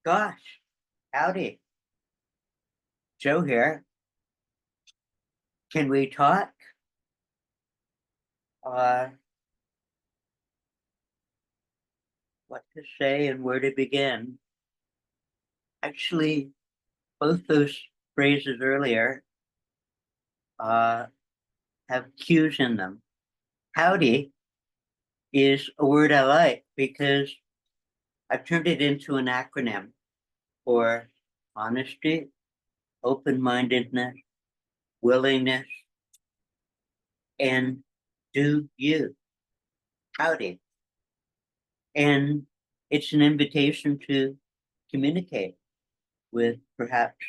Gosh, howdy. Joe here. Can we talk? Uh, what to say and where to begin? Actually, both those phrases earlier uh, have cues in them. Howdy is a word I like because I've turned it into an acronym for honesty, open-mindedness, willingness, and do you. Howdy. And it's an invitation to communicate with perhaps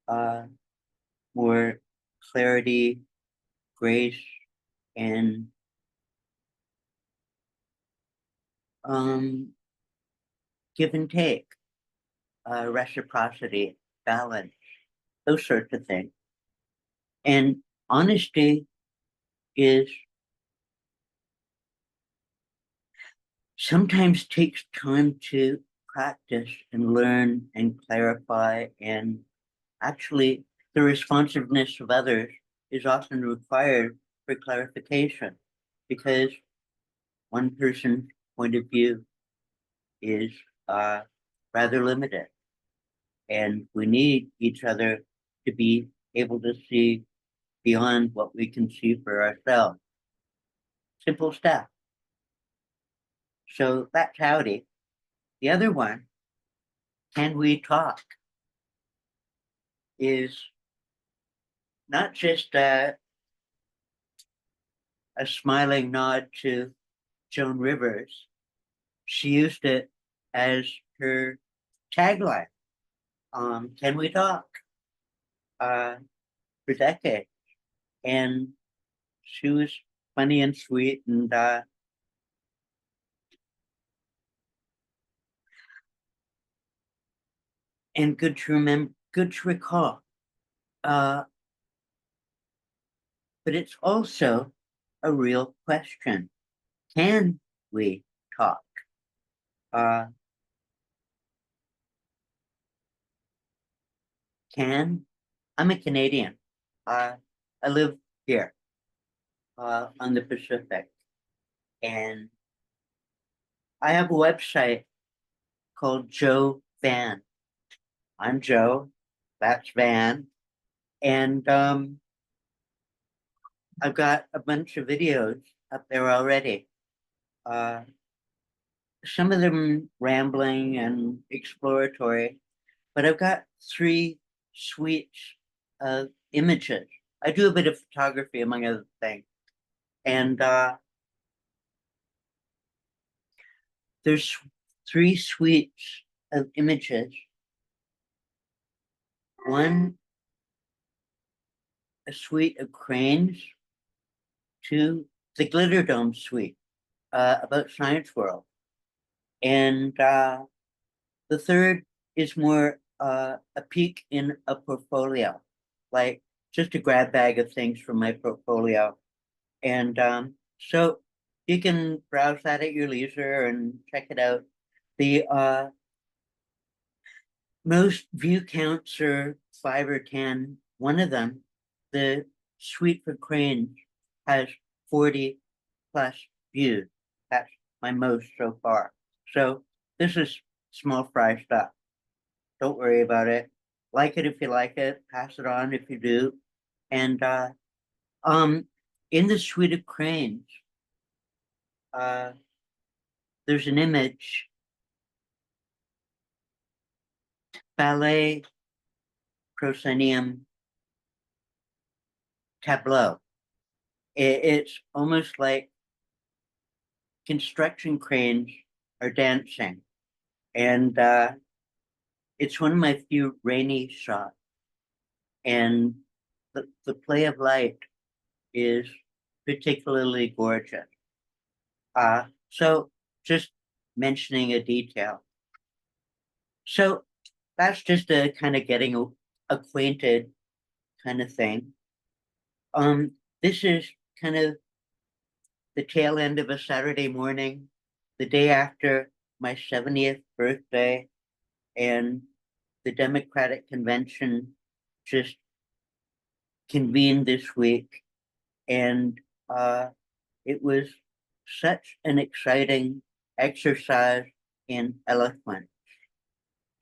uh, more clarity, grace, and give and take, reciprocity, balance, those sorts of things. And honesty is sometimes takes time to practice and learn and clarify, and actually the responsiveness of others is often required for clarification because one person's point of view is rather limited, and we need each other to be able to see beyond what we can see for ourselves. Simple stuff. So that's howdy. The other one, can we talk, is not just a smiling nod to Joan Rivers. She used it as her tagline. Can we talk? For decades. And she was funny and sweet and good to remember, good to recall. But it's also a real question. Can we talk? Uh, I'm a Canadian. I live here on the Pacific, and I have a website called Joe Van. I'm Joe, that's Van, and I've got a bunch of videos up there already. Some of them rambling and exploratory, but I've got 3 suites of images. I do a bit of photography, among other things. And there's 3 suites of images. One, a suite of cranes. 2, the Glitter Dome suite about Science World. And the third is more a peek in a portfolio, like just a grab bag of things from my portfolio. And so you can browse that at your leisure and check it out. The most view counts are 5 or 10. One of them, the Suite for Cranes, has 40 plus views. That's my most so far. So this is small fry stuff. Don't worry about it. Like it if you like it, pass it on if you do. And in the Suite of Cranes, there's an image, ballet proscenium tableau. It's almost like construction cranes are dancing. And it's one of my few rainy shots. And the play of light is particularly gorgeous. So just mentioning a detail. So that's just a kind of getting acquainted kind of thing. This is kind of the tail end of a Saturday morning, the day after my 70th birthday. and the Democratic Convention just convened this week, and it was such an exciting exercise in eloquence,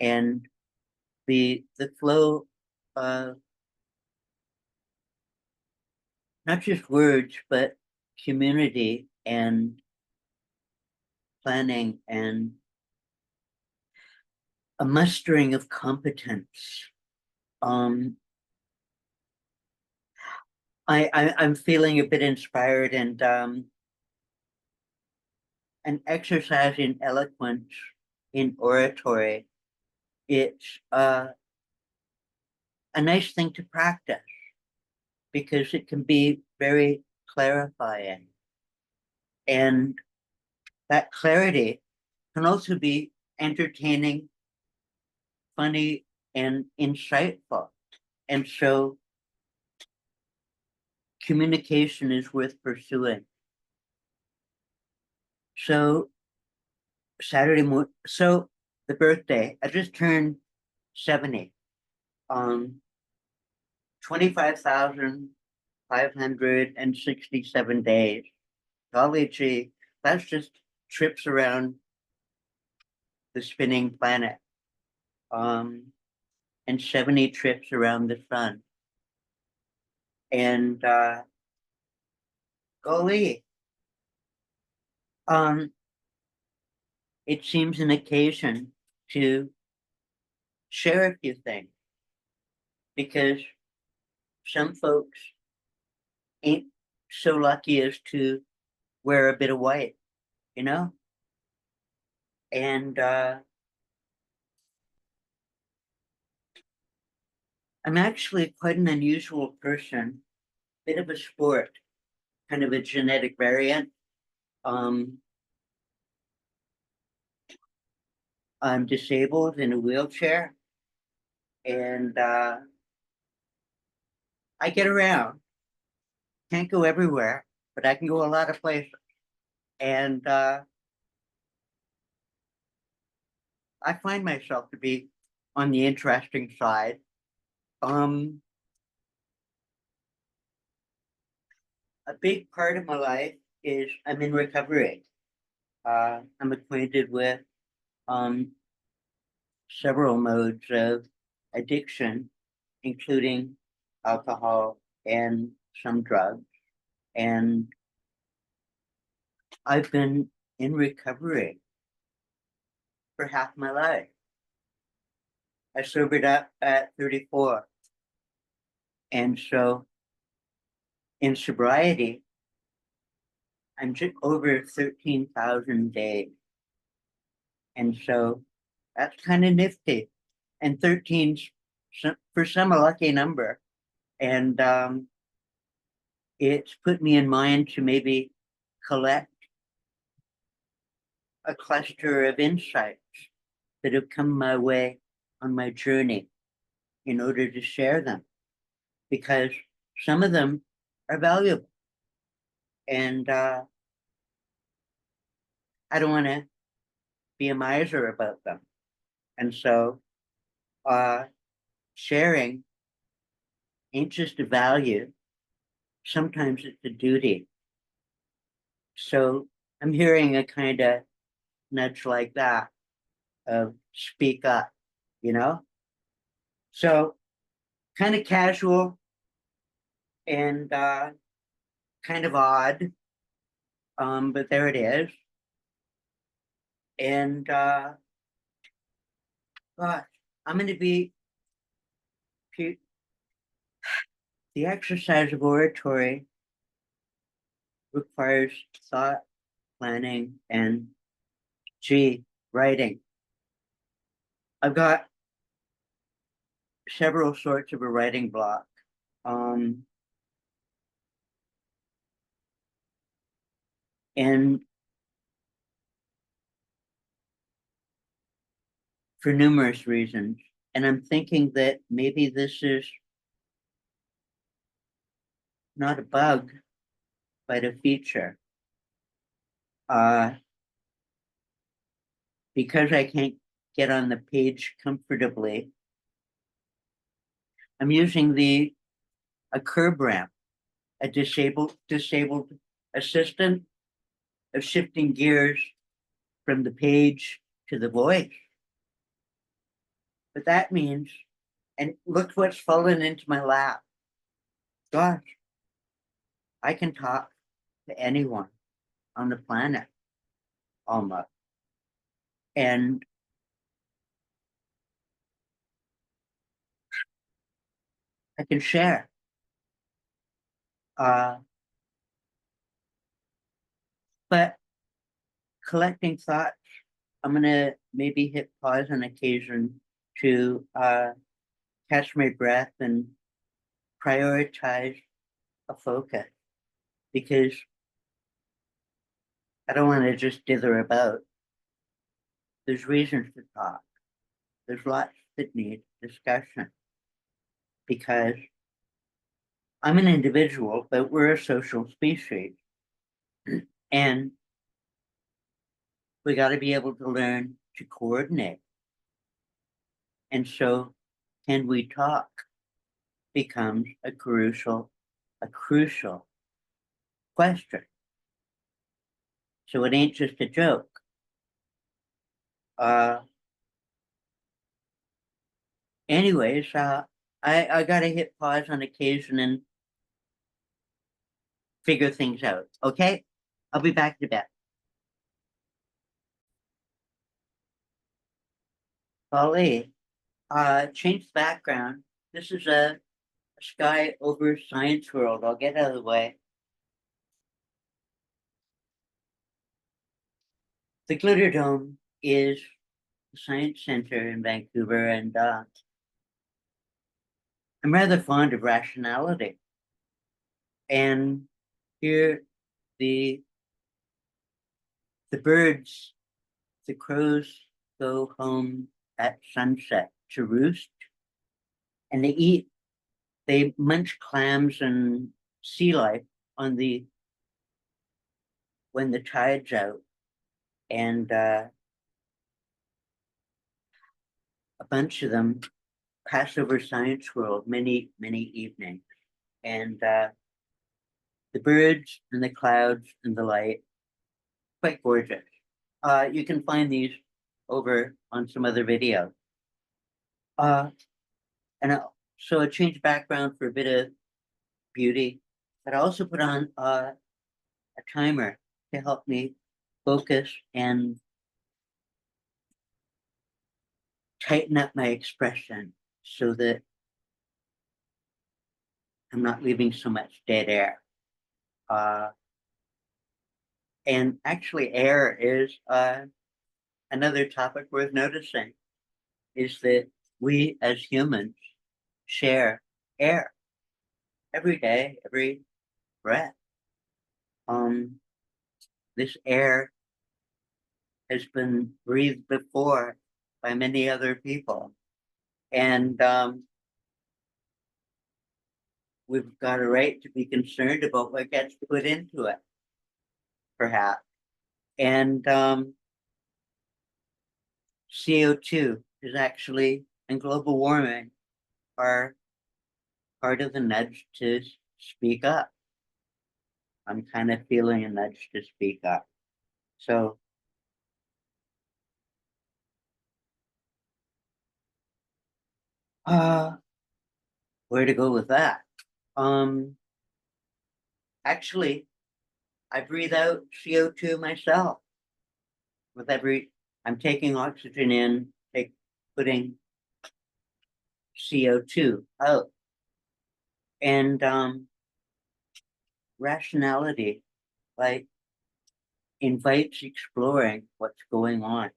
and the flow of not just words but community and planning and a mustering of competence. I'm feeling a bit inspired, and an exercise in eloquence, in oratory. It's a nice thing to practice because it can be very clarifying. And that clarity can also be entertaining, funny, and insightful. And so communication is worth pursuing. So Saturday morning, so the birthday, I just turned 70. 25,567 days. Golly gee, that's just trips around the spinning planet. And 70 trips around the sun. And golly, it seems an occasion to share a few things because some folks ain't so lucky as to wear a bit of white, you know? And I'm actually quite an unusual person, bit of a sport, kind of a genetic variant. I'm disabled in a wheelchair, and I get around. Can't go everywhere, but I can go a lot of places. And I find myself to be on the interesting side. A big part of my life is I'm in recovery. I'm acquainted with um, several modes of addiction, including alcohol and some drugs. And I've been in recovery for half my life. I sobered up at 34. And so in sobriety, I'm just over 13,000 days. And so that's kind of nifty. And 13's for some a lucky number. And it's put me in mind to maybe collect a cluster of insights that have come my way on my journey in order to share them, because some of them are valuable. And I don't want to be a miser about them. And so sharing ain't just a value, sometimes it's a duty. So I'm hearing a kind of nudge like that of speak up, you know? So kind of casual and kind of odd, but there it is. And gosh, I'm going to be the exercise of oratory requires thought, planning, and writing. I've got several sorts of a writing block. And for numerous reasons. And I'm thinking that maybe this is not a bug, but a feature. Because I can't get on the page comfortably, I'm using a curb ramp, a disabled assistant of shifting gears from the page to the voice. But that means, and look what's fallen into my lap. Gosh, I can talk to anyone on the planet almost. And I can share. But collecting thoughts, I'm gonna maybe hit pause on occasion to catch my breath and prioritize a focus, because I don't want to just dither about. There's reasons to talk. There's lots that need discussion, because I'm an individual, but we're a social species. And we got to be able to learn to coordinate. And so, can we talk becomes a crucial question. So it ain't just a joke. Anyways, I gotta hit pause on occasion and figure things out. Okay, I'll be back to bed. Polly, change the background. This is a sky over Science World. I'll get out of the way. The Glitter Dome is the Science Center in Vancouver, and I'm rather fond of rationality. And here, the birds, the crows go home at sunset to roost, and they munch clams and sea life on when the tide's out. And a bunch of them pass over Science World many evenings. And the birds and the clouds and the light, quite gorgeous. You can find these over on some other video. So I changed background for a bit of beauty, but I also put on a timer to help me focus and tighten up my expression so that I'm not leaving so much dead air. And actually, air is another topic worth noticing, is that we as humans share air every day, every breath. This air has been breathed before by many other people. And we've got a right to be concerned about what gets put into it, perhaps. And CO2 is actually, and global warming are part of the nudge to speak up. I'm kind of feeling a nudge to speak up. So where to go with that? Actually, I breathe out CO2 myself. With I'm taking oxygen in, putting CO2 out. And rationality, like, invites exploring what's going on.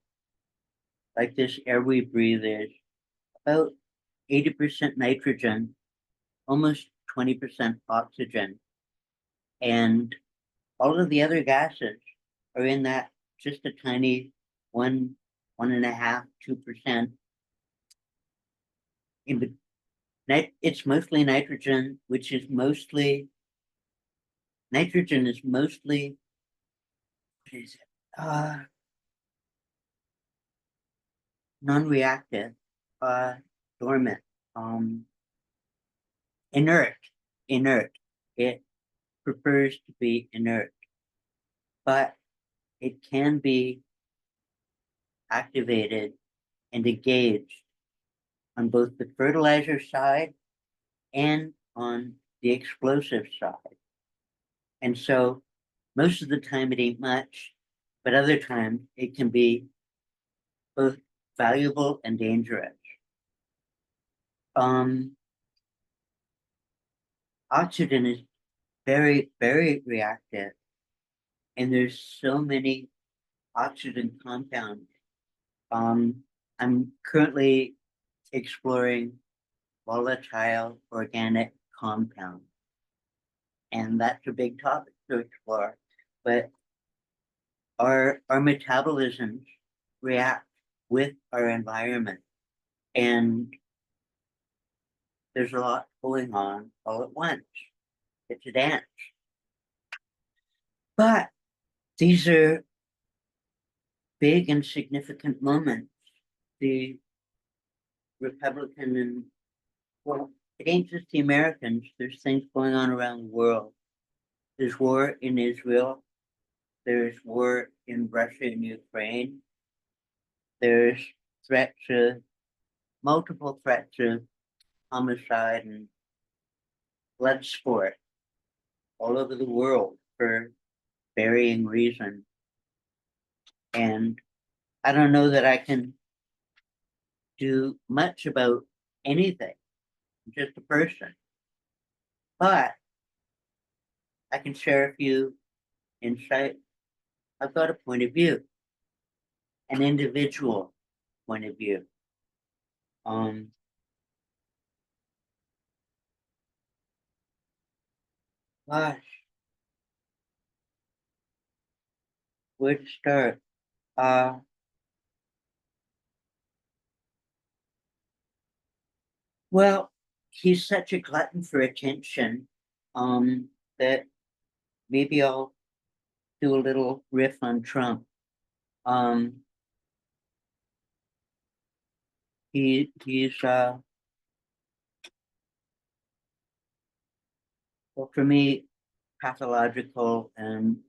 Like, this air we breathe is about 80% nitrogen, almost 20% oxygen. And all of the other gases are in that just a tiny 1.5, 2%. It's mostly nitrogen, which is mostly, nitrogen is mostly, what is it? non-reactive, dormant, inert, inert. It prefers to be inert, but it can be activated and engaged on both the fertilizer side and on the explosive side. And so most of the time it ain't much, but other times it can be both valuable and dangerous. Oxygen is very, very reactive, and there's so many oxygen compounds. I'm currently exploring volatile organic compounds, and that's a big topic to explore. But our metabolisms react with our environment, and there's a lot going on all at once. It's a dance. But these are big and significant moments. The Republican and, well, it ain't just the Americans. There's things going on around the world. There's war in Israel. There's war in Russia and Ukraine. There's threats of, multiple threats of homicide and blood sport all over the world for varying reasons. And I don't know that I can do much about anything. I'm just a person. But I can share a few insights. I've got a point of view, an individual point of view. Gosh, where to start? Uh, well, he's such a glutton for attention, that maybe I'll do a little riff on Trump. Um, he's well, for me, pathological and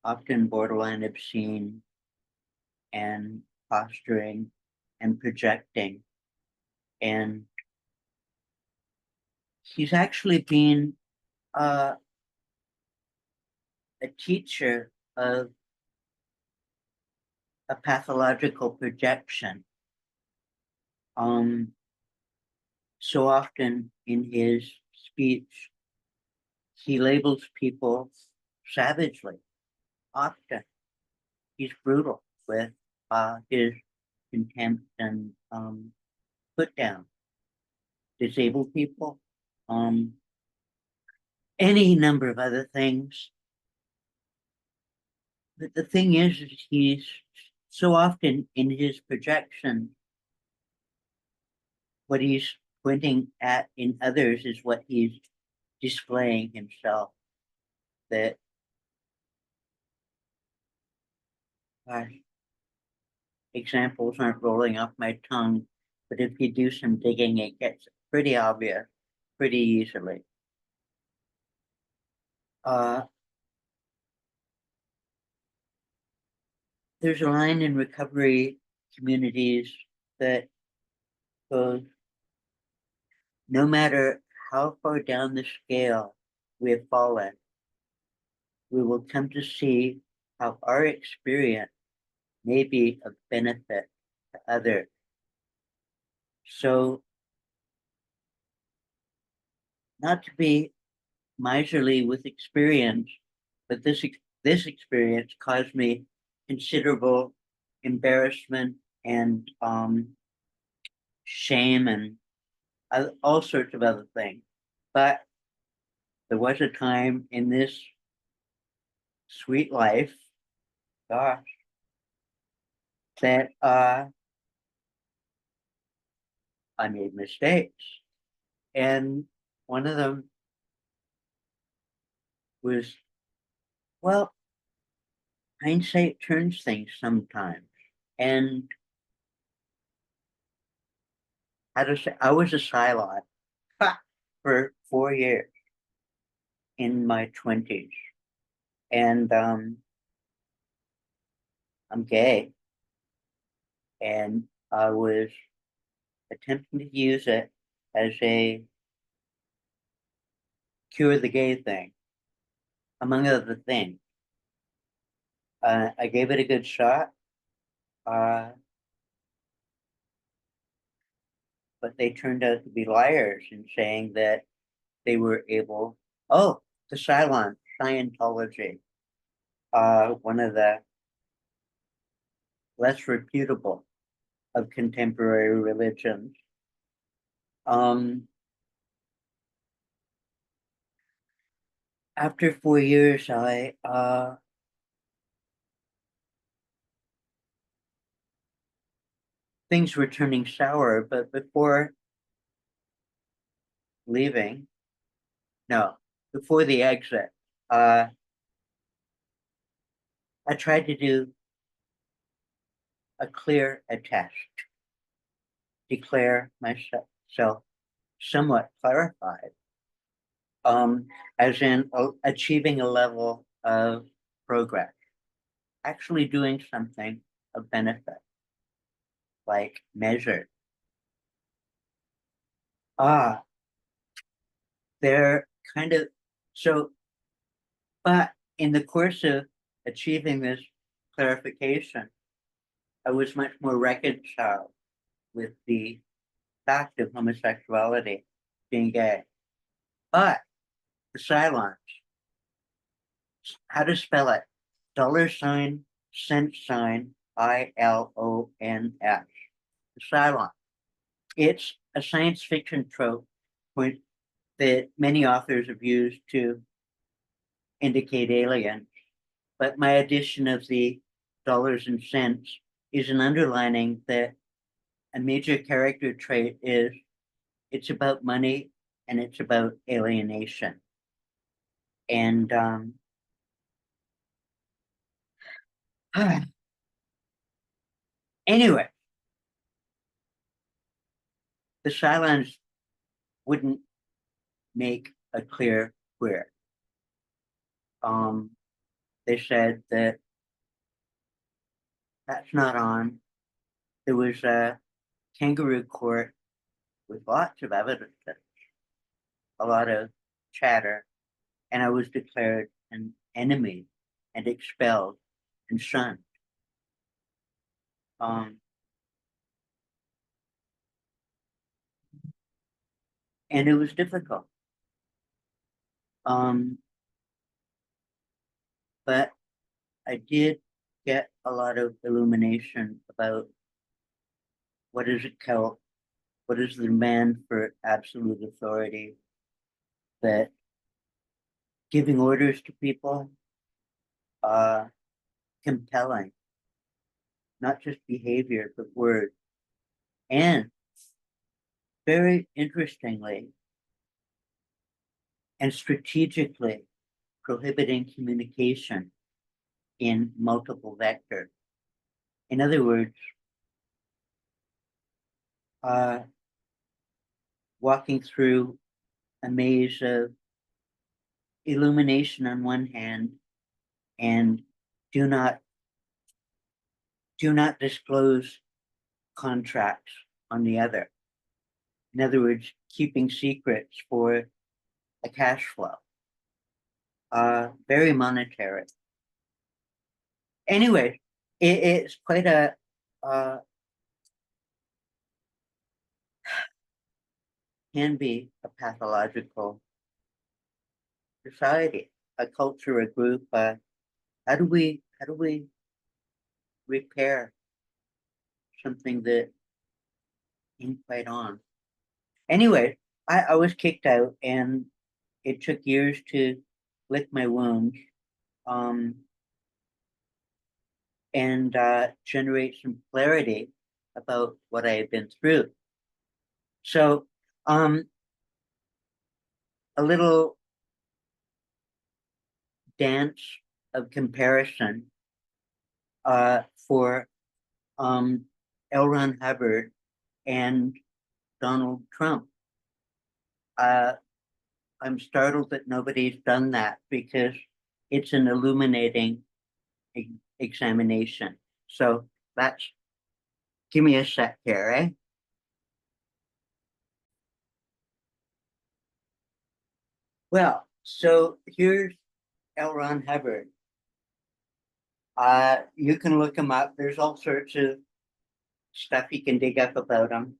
often borderline obscene and posturing and projecting. And he's actually been uh, a teacher of a pathological projection. So often in his speech, he labels people savagely. Often, he's brutal with his contempt and put down. Disabled people, any number of other things. But the thing is he's so often in his projection, what he's pointing at in others is what he's displaying himself. That, gosh, examples aren't rolling off my tongue, but if you do some digging, it gets pretty obvious pretty easily. There's a line in recovery communities that goes, no matter how far down the scale we have fallen, we will come to see how our experience may be of benefit to others. So, not to be miserly with experience, but this experience caused me considerable embarrassment and shame and all sorts of other things. But there was a time in this sweet life, gosh, that I made mistakes. And one of them was, well, hindsight turns things sometimes. And how to say, I was a Cylon for 4 years in my 20s. And I'm gay. And I was attempting to use it as a cure the gay thing, among other things. I gave it a good shot, uh, but they turned out to be liars in saying that they were able. Oh, the Cylon, Scientology, one of the less reputable of contemporary religions. Um, After 4 years, I things were turning sour, but before leaving, no, before the exit, uh, I tried to do a clear attest, declare myself somewhat clarified, as in achieving a level of progress, actually doing something of benefit, like measured. Ah, they're kind of so, but in the course of achieving this clarification, I was much more reconciled with the fact of homosexuality, being gay. But the Cylons, how to spell it? $, cent sign, ILONS. The Cylon. It's a science fiction trope that many authors have used to indicate aliens. But my addition of the dollars and cents is an underlining that a major character trait is it's about money and it's about alienation. And anyway, the Cylons wouldn't make a clear queer. They said that that's not on. There was a kangaroo court with lots of evidence, a lot of chatter, and I was declared an enemy and expelled and shunned. Um, and it was difficult. Um, but I did get a lot of illumination about what is a cult, what is the demand for absolute authority, that giving orders to people, uh, compelling, not just behavior, but word. And very interestingly and strategically prohibiting communication in multiple vectors. In other words, uh, walking through a maze of illumination on one hand and do not disclose contracts on the other. In other words, keeping secrets for a cash flow. Very monetary. Anyway, it's quite a can be a pathological society, a culture, a group. How do we repair something that ain't quite on? Anyway, I was kicked out, and it took years to lick my wounds, um, and generate some clarity about what I had been through. So, a little dance of comparison for L. Ron Hubbard and Donald Trump. I'm startled that nobody's done that because it's an illuminating examination. So that's, give me a sec here, eh? Well, so here's L. Ron Hubbard. You can look him up. There's all sorts of stuff you can dig up about him.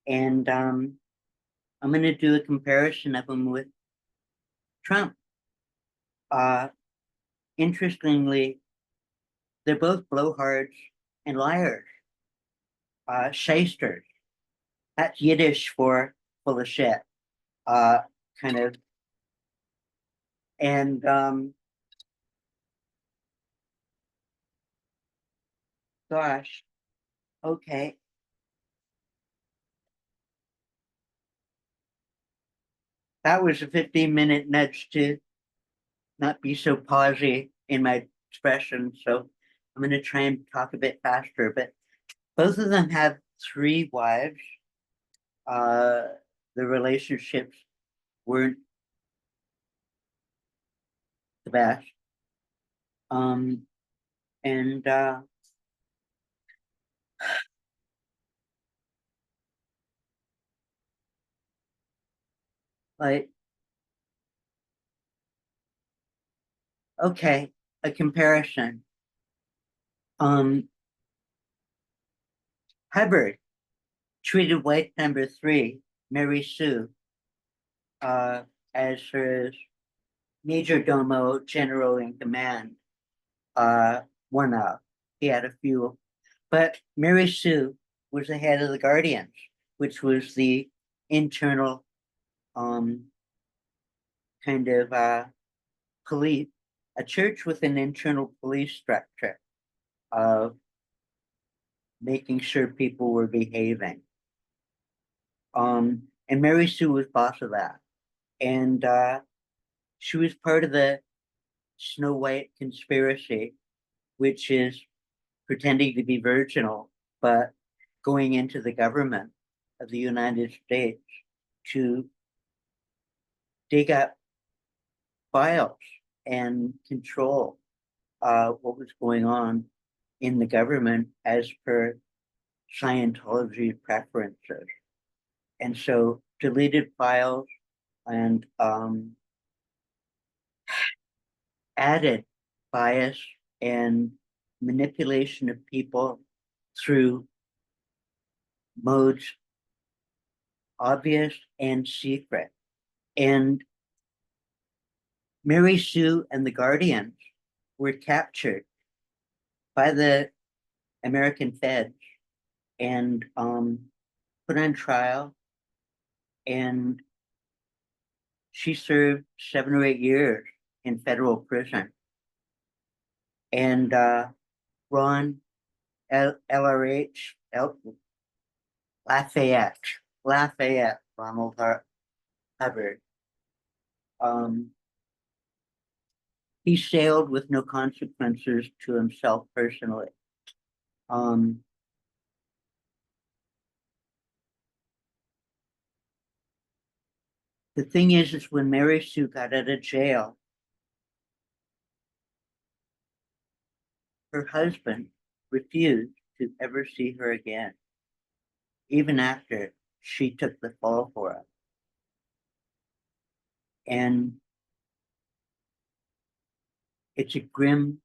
And I'm going to do a comparison of him with Trump. Uh, Interestingly, they're both blowhards and liars, shysters. That's Yiddish for full of shit, uh, kind of. And gosh, okay. That was a 15-minute nudge to not be so pausy in my expression. So I'm going to try and talk a bit faster. But both of them have three wives. Uh, the relationships weren't the best. Um, and like, okay, a comparison. Um, Hubbard treated wife number three, Mary Sue, uh, as her major domo general in command. One of. He had a few, but Mary Sue was the head of the Guardians, which was the internal um, kind of police, a church with an internal police structure of making sure people were behaving. And Mary Sue was boss of that. And she was part of the Snow White conspiracy, which is pretending to be virginal, but going into the government of the United States to dig up files and control what was going on in the government as per Scientology preferences. And so deleted files and added bias and manipulation of people through modes obvious and secret. And Mary Sue and the Guardians were captured by the American feds and put on trial. And she served 7 or 8 years in federal prison. And Ron LRH, Lafayette, Ronald Hubbard. He sailed with no consequences to himself personally. Um, the thing is when Mary Sue got out of jail, her husband refused to ever see her again, even after she took the fall for it. And it's a grim,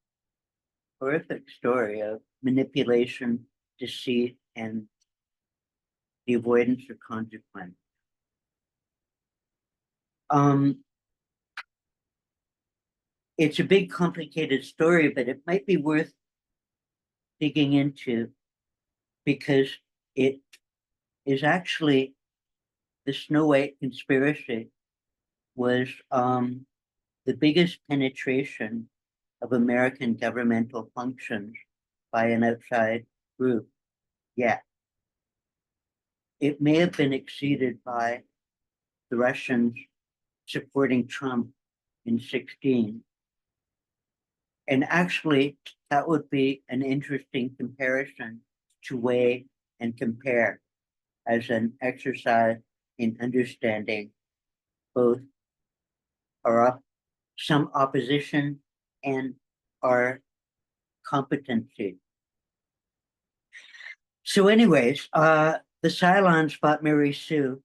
horrific story of manipulation, deceit, and the avoidance of consequence. It's a big, complicated story, but it might be worth digging into because it is actually the Snow White conspiracy was the biggest penetration of American governmental functions by an outside group. Yeah, it may have been exceeded by the Russians supporting Trump in 16. And actually, that would be an interesting comparison to weigh and compare. as an exercise in understanding both some opposition and our competency. So anyways, the Cylons bought Mary Sue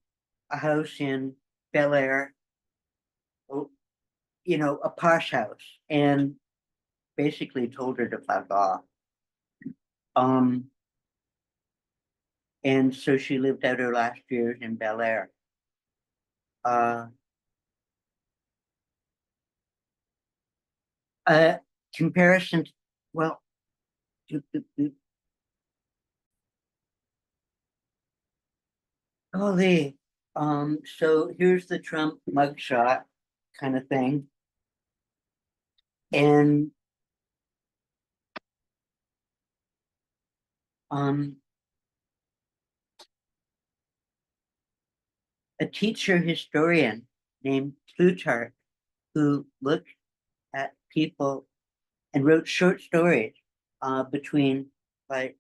a house in Bel Air, a posh house, and basically told her to fuck off. And so she lived out her last years in Bel Air. Comparison, well, golly, so here's the Trump mugshot kind of thing. And a teacher historian named Plutarch, who looked at people and wrote short stories between like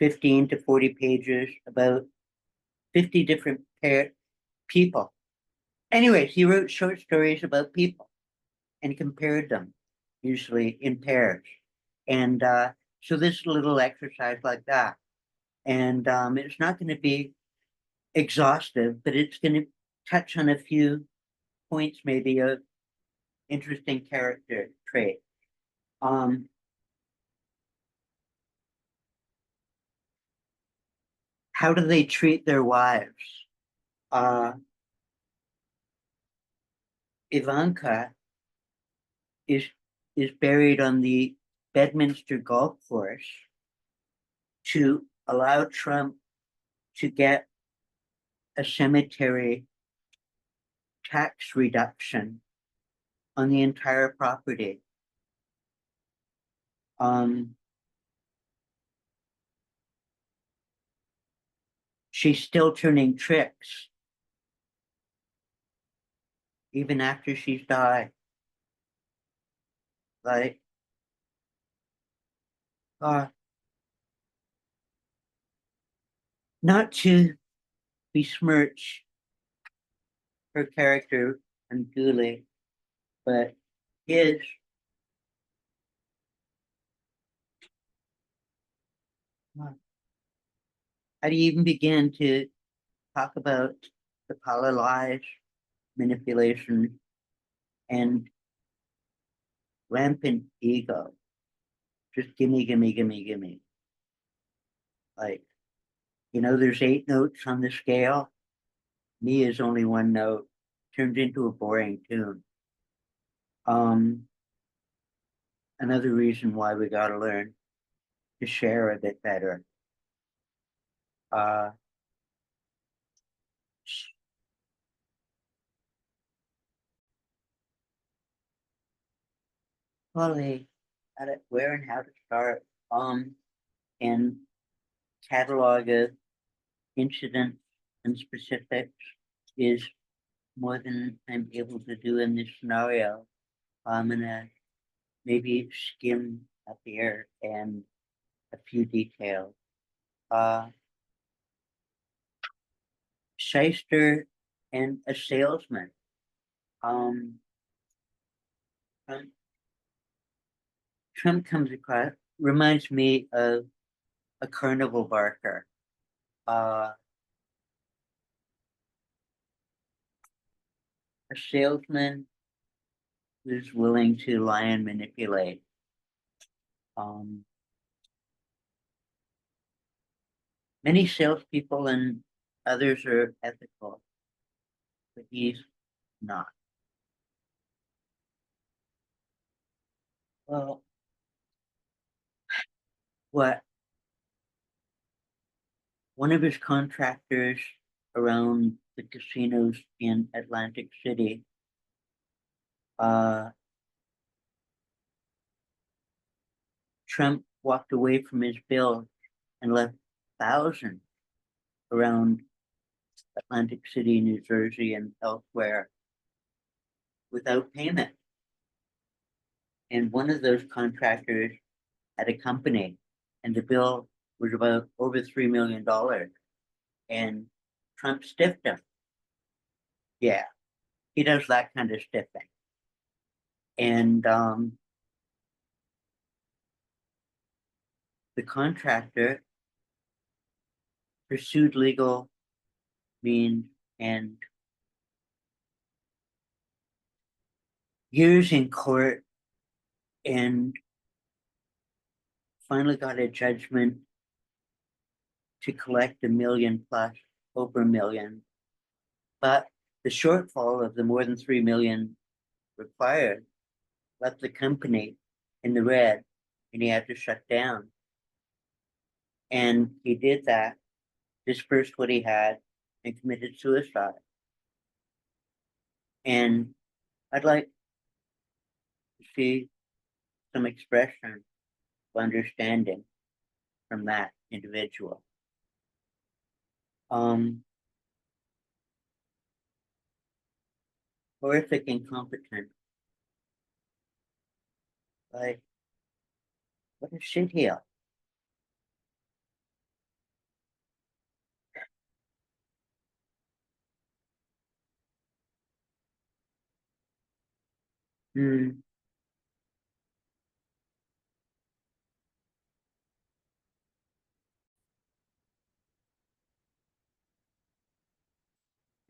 15 to 40 pages about 50 different people. Anyways, he wrote short stories about people and compared them, usually in pairs. And so this little exercise like that. And it's not going to be exhaustive, but it's going to touch on a few points maybe of interesting character trait. How do they treat their wives? Ivanka is buried on the Bedminster golf course to allow Trump to get a cemetery tax reduction on the entire property. She's still turning tricks even after she's died. Like, not to besmirch her character unduly, but his how do you even begin to talk about the power lies, manipulation, and rampant ego? Just gimme, gimme, gimme, gimme. Like, there's 8 notes on the scale. Me is only 1 note, turns into a boring tune. Another reason why we gotta learn to share a bit better. Fully where and how to start, and catalog of incidents and specifics is more than I'm able to do in this scenario. I'm gonna maybe skim up here and a few details. Shyster and a salesman. Um, Trump comes across, reminds me of a carnival barker. A salesman who's willing to lie and manipulate. Many salespeople and others are ethical, but he's not. Well, what one of his contractors around the casinos in Atlantic City Trump walked away from his bill and left thousands around Atlantic City, New Jersey, and elsewhere without payment. And one of those contractors had a company, and the bill was about over $3 million. and Trump stiffed him. Yeah, he does that kind of stiffing. And the contractor pursued legal means and years in court and finally got a judgment to collect $1 million plus, over $1 million. But the shortfall of the more than 3 million required left the company in the red and he had to shut down. And he did that, dispersed what he had, and committed suicide. And I'd like to see some expression of understanding from that individual. Horrific incompetence. Like, what a shitheel.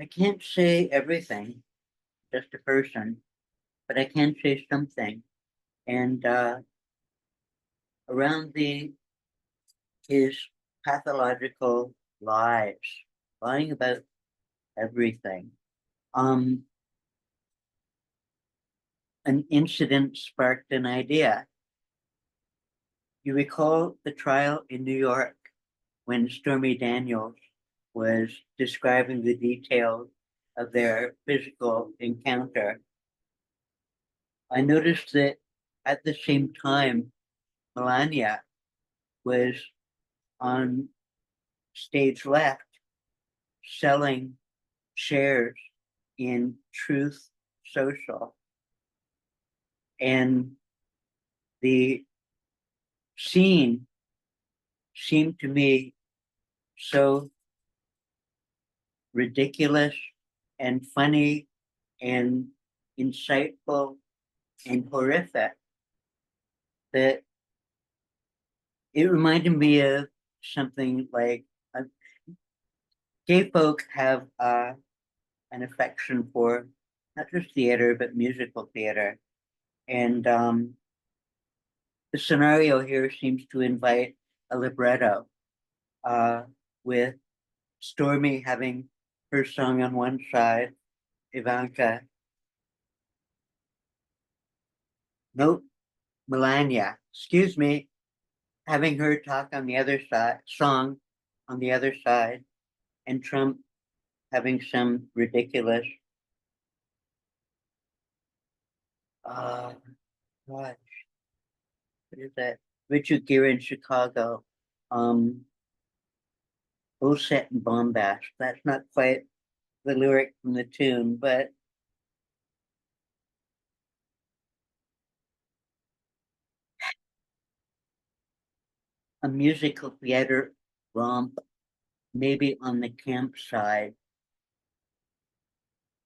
I can't say everything, just a person, but I can say something. And around his pathological lies, lying about everything. An incident sparked an idea. You recall the trial in New York when Stormy Daniels was describing the details of their physical encounter. I noticed that at the same time, Melania was on stage left selling shares in Truth Social. And the scene seemed to me so ridiculous and funny and insightful and horrific that it reminded me of something like gay folk have an affection for not just theater, but musical theater. And the scenario here seems to invite a libretto with Stormy having her song on one side, Ivanka, nope, Melania, excuse me, having her talk on the other side, song on the other side, and Trump having some ridiculous, what is that? Richard Gere in Chicago, bullshit and bombast. That's not quite the lyric from the tune, but a musical theater romp, maybe on the camp side,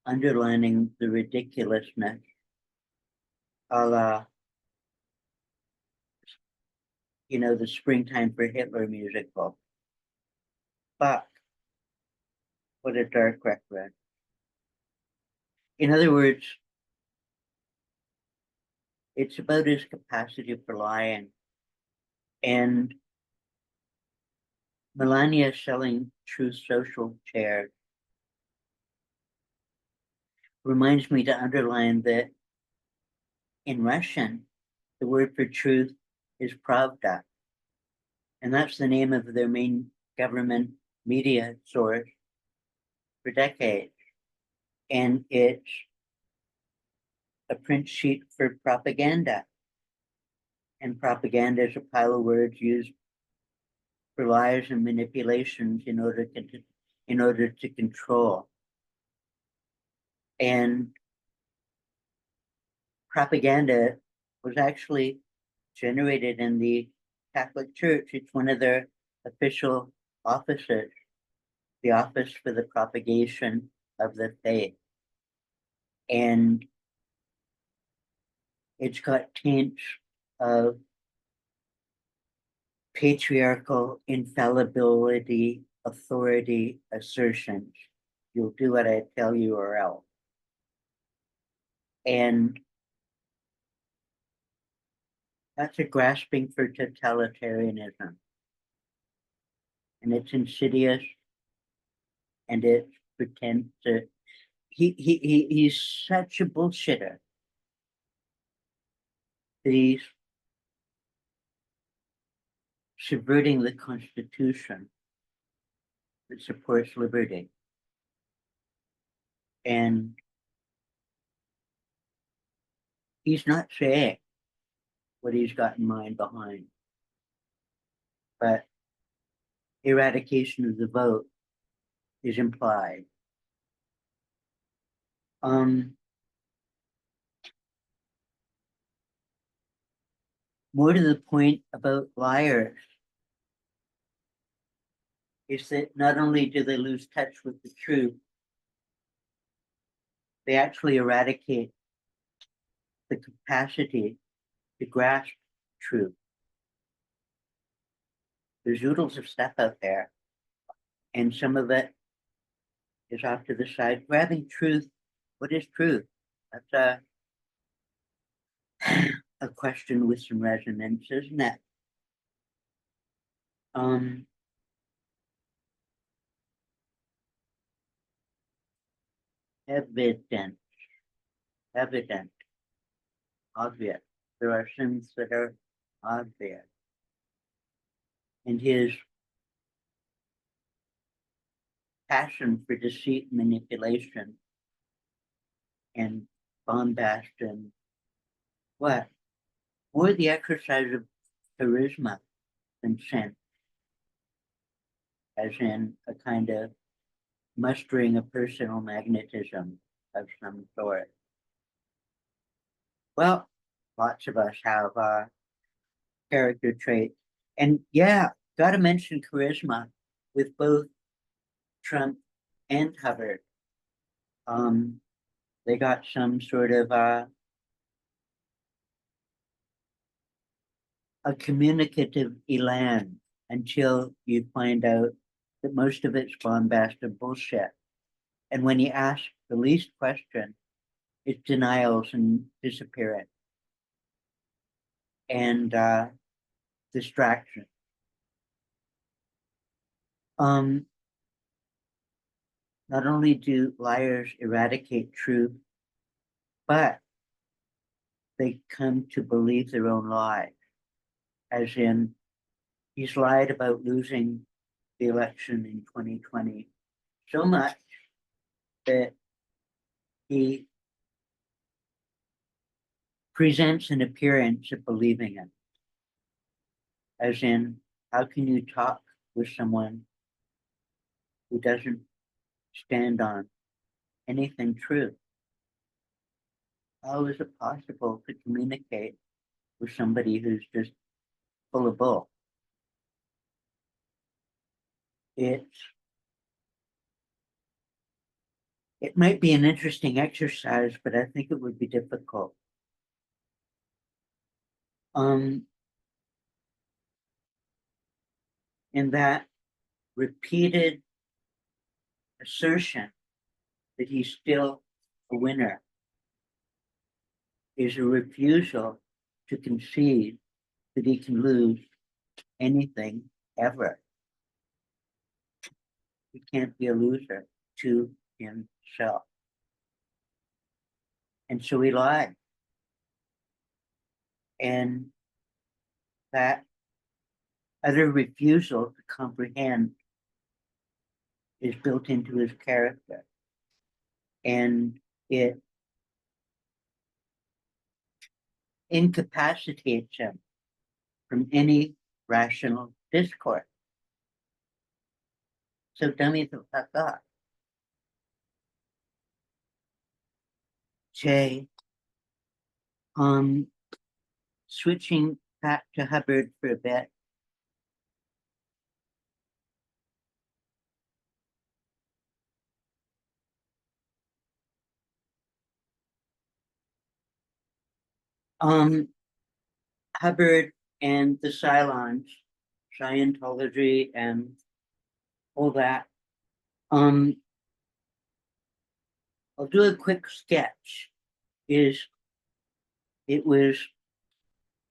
underlining the ridiculousness, a la, the Springtime for Hitler musical. Fuck, what a dark reference. In other words, it's about his capacity for lying. And Melania selling Truth Social chairs reminds me to underline that in Russian, the word for truth is pravda. And that's the name of their main government media source for decades. And it's a print sheet for propaganda. And propaganda is a pile of words used for lies and manipulations in order to control. And propaganda was actually generated in the Catholic Church. It's one of their official offices. the Office for the Propagation of the Faith. And it's got taints of patriarchal infallibility, authority, assertions. You'll do what I tell you or else. And that's a grasping for totalitarianism. And it's insidious, and it pretends to, he's such a bullshitter that he's subverting the Constitution that supports liberty. And he's not saying what he's got in mind behind, but eradication of the vote is implied. More to the point about liars is that not only do they lose touch with the truth, they actually eradicate the capacity to grasp truth. There's oodles of stuff out there, and some of it is off to the side. Grabbing truth, what is truth? That's a question with some resonance, isn't it? Evident, obvious. There are sins that are obvious. And his passion for deceit, manipulation, and bombast, and what? More the exercise of charisma than sense, as in a kind of mustering a personal magnetism of some sort. Well, lots of us have character traits. And yeah, gotta mention charisma with both Trump and Hubbard. They got some sort of a communicative elan until you find out that most of it's bombast and bullshit. And when you ask the least question, it's denials and disappearance and distraction. Not only do liars eradicate truth, but they come to believe their own lies. As in, he's lied about losing the election in 2020 so much that he presents an appearance of believing it. As in, how can you talk with someone who doesn't stand on anything true? How is it possible to communicate with somebody who's just full of bull? It might be an interesting exercise, but I think it would be difficult. In that repeated assertion that he's still a winner is a refusal to concede that he can lose anything ever. He can't be a loser to himself. And so he lied. And that utter refusal to comprehend is built into his character. And it incapacitates him from any rational discourse. So dummy the fuck up. Jay, switching back to Hubbard for a bit. Hubbard and the Cylons, Scientology and all that. I'll do a quick sketch. It was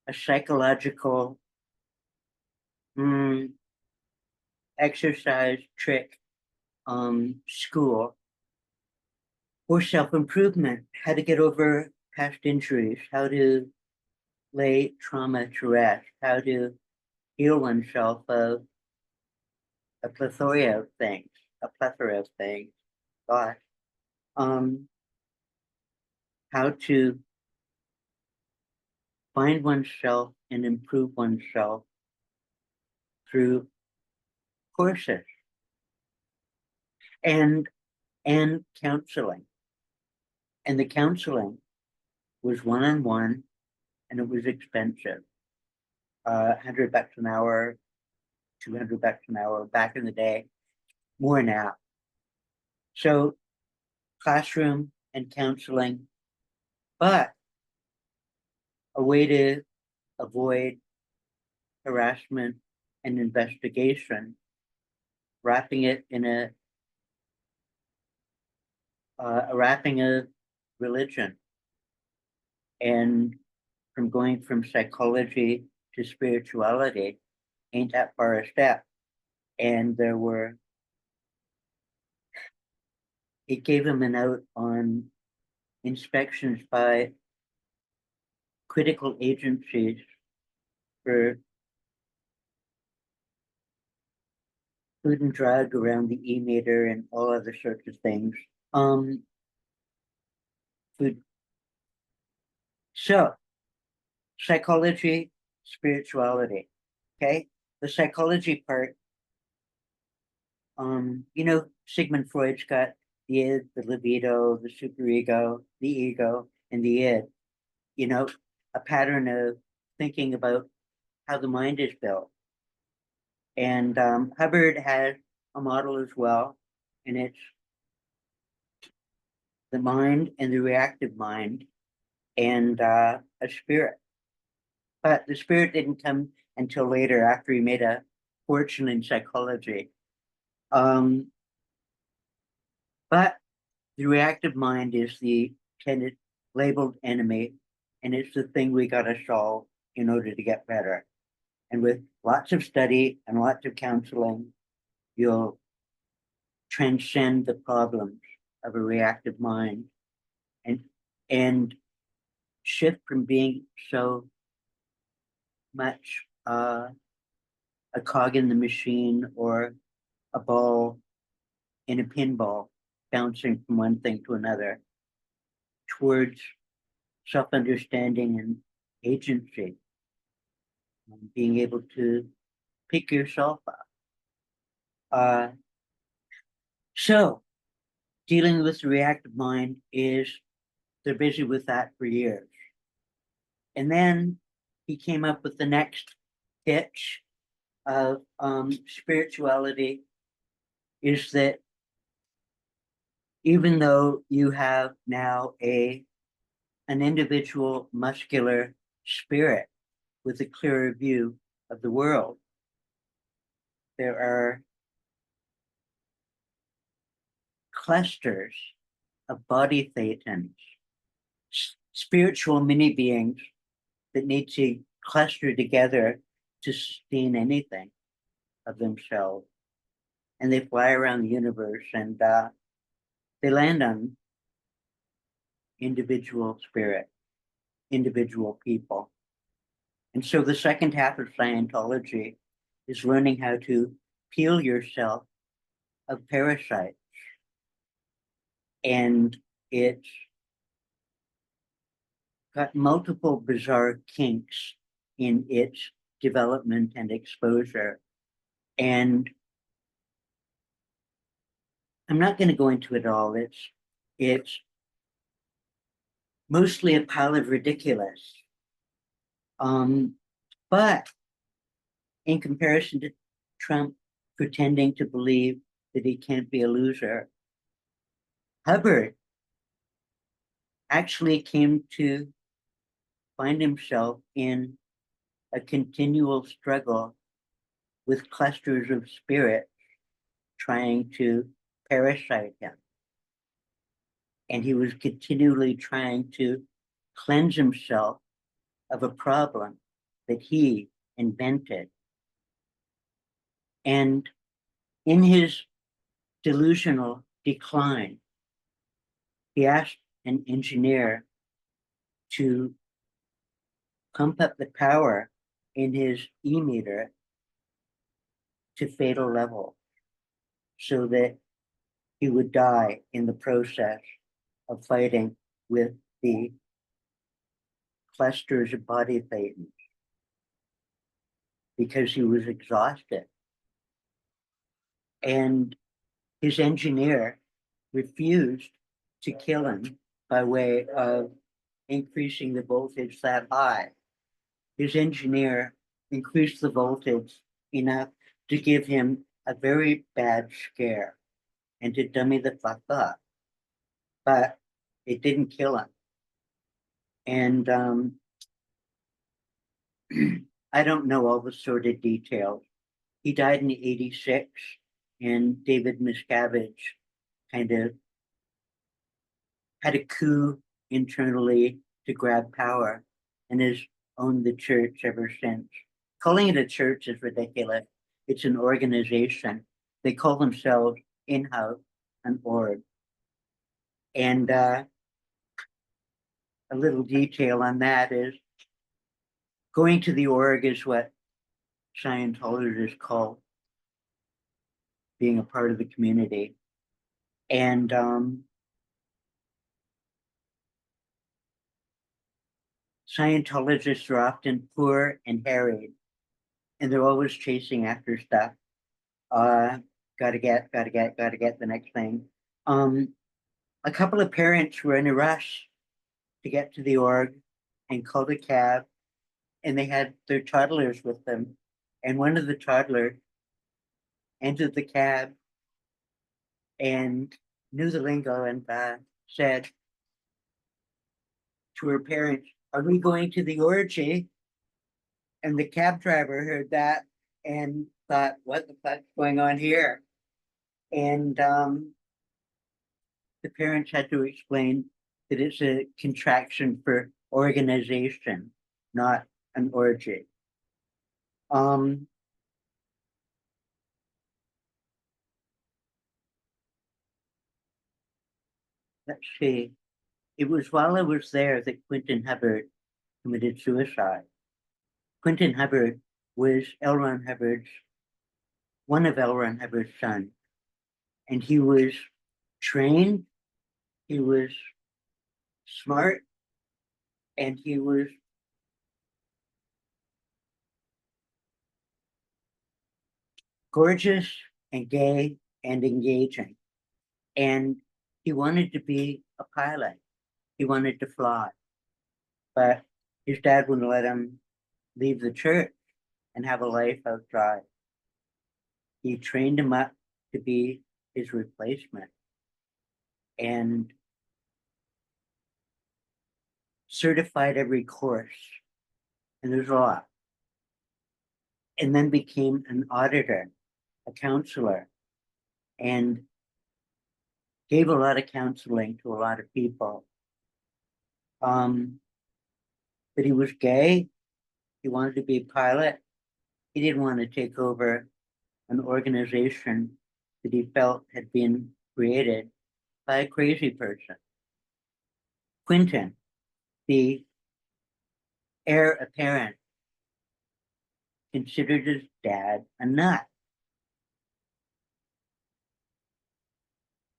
a psychological exercise trick school for self-improvement, how to get over past injuries, how to lay trauma to rest, how to heal oneself of a plethora of things, gosh. How to find oneself and improve oneself through courses and counseling. And the counseling was one-on-one and it was expensive. $100 an hour, $200 an hour back in the day, more now. So classroom and counseling, but a way to avoid harassment and investigation, wrapping it in a wrapping of religion, and from going from psychology to spirituality ain't that far a step. And it gave him an out on inspections by critical agencies for food and drug around the E-meter and all other sorts of things. Food. So, psychology, spirituality. Okay, the psychology part. Sigmund Freud's got the id, the libido, the superego, the ego, and the id. A pattern of thinking about how the mind is built. And Hubbard has a model as well, and it's the mind and the reactive mind and a spirit. But the spirit didn't come until later, after he made a fortune in psychology. But the reactive mind is the labeled enemy, and it's the thing we got to solve in order to get better. And with lots of study and lots of counseling, you'll transcend the problems of a reactive mind and shift from being so much a cog in the machine or a ball in a pinball bouncing from one thing to another towards self-understanding and agency, and being able to pick yourself up. So dealing with the reactive mind is, they're busy with that for years. And then he came up with the next pitch of spirituality, is that even though you have now an individual muscular spirit with a clearer view of the world, there are clusters of body thetans, spiritual mini beings that need to cluster together to sustain anything of themselves. And they fly around the universe, and they land on individual spirit, individual people. And so the second half of Scientology is learning how to peel yourself of parasites. And it's got multiple bizarre kinks in its development and exposure. And I'm not going to go into it all. It's mostly a pile of ridiculous. But in comparison to Trump pretending to believe that he can't be a loser, Hubbard actually came to find himself in a continual struggle with clusters of spirits trying to parasite him. And he was continually trying to cleanse himself of a problem that he invented. And in his delusional decline, he asked an engineer to pump up the power in his e-meter to fatal level so that he would die in the process of fighting with the clusters of body thetans because he was exhausted. And his engineer refused to kill him by way of increasing the voltage that high. His engineer increased the voltage enough to give him a very bad scare and to dummy the fuck up. But it didn't kill him. And I don't know all the sordid details. He died in 86, and David Miscavige kind of had a coup internally to grab power and has owned the church ever since. Calling it a church is ridiculous. It's an organization. They call themselves in-house an org. And a little detail on that is going to the org is what Scientologists call being a part of the community. And Scientologists are often poor and harried, and they're always chasing after stuff. Gotta get the next thing. A couple of parents were in a rush to get to the org and called a cab, and they had their toddlers with them. And one of the toddlers entered the cab and knew the lingo and said to her parents, "Are we going to the orgy?" And the cab driver heard that and thought, "What the fuck's going on here?" And the parents had to explain that it's a contraction for organization, not an orgy. Let's see. It was while I was there that Quentin Hubbard committed suicide. Quentin Hubbard was one of L. Ron Hubbard's sons. And he was trained, he was smart, and he was gorgeous and gay and engaging. And he wanted to be a pilot. He wanted to fly. But his dad wouldn't let him leave the church and have a life outside. He trained him up to be his replacement and certified every course. And there's a lot. And then became an auditor, a counselor, and gave a lot of counseling to a lot of people. But he was gay. He wanted to be a pilot. He didn't want to take over an organization that he felt had been created by a crazy person. Quentin, the heir apparent, considered his dad a nut.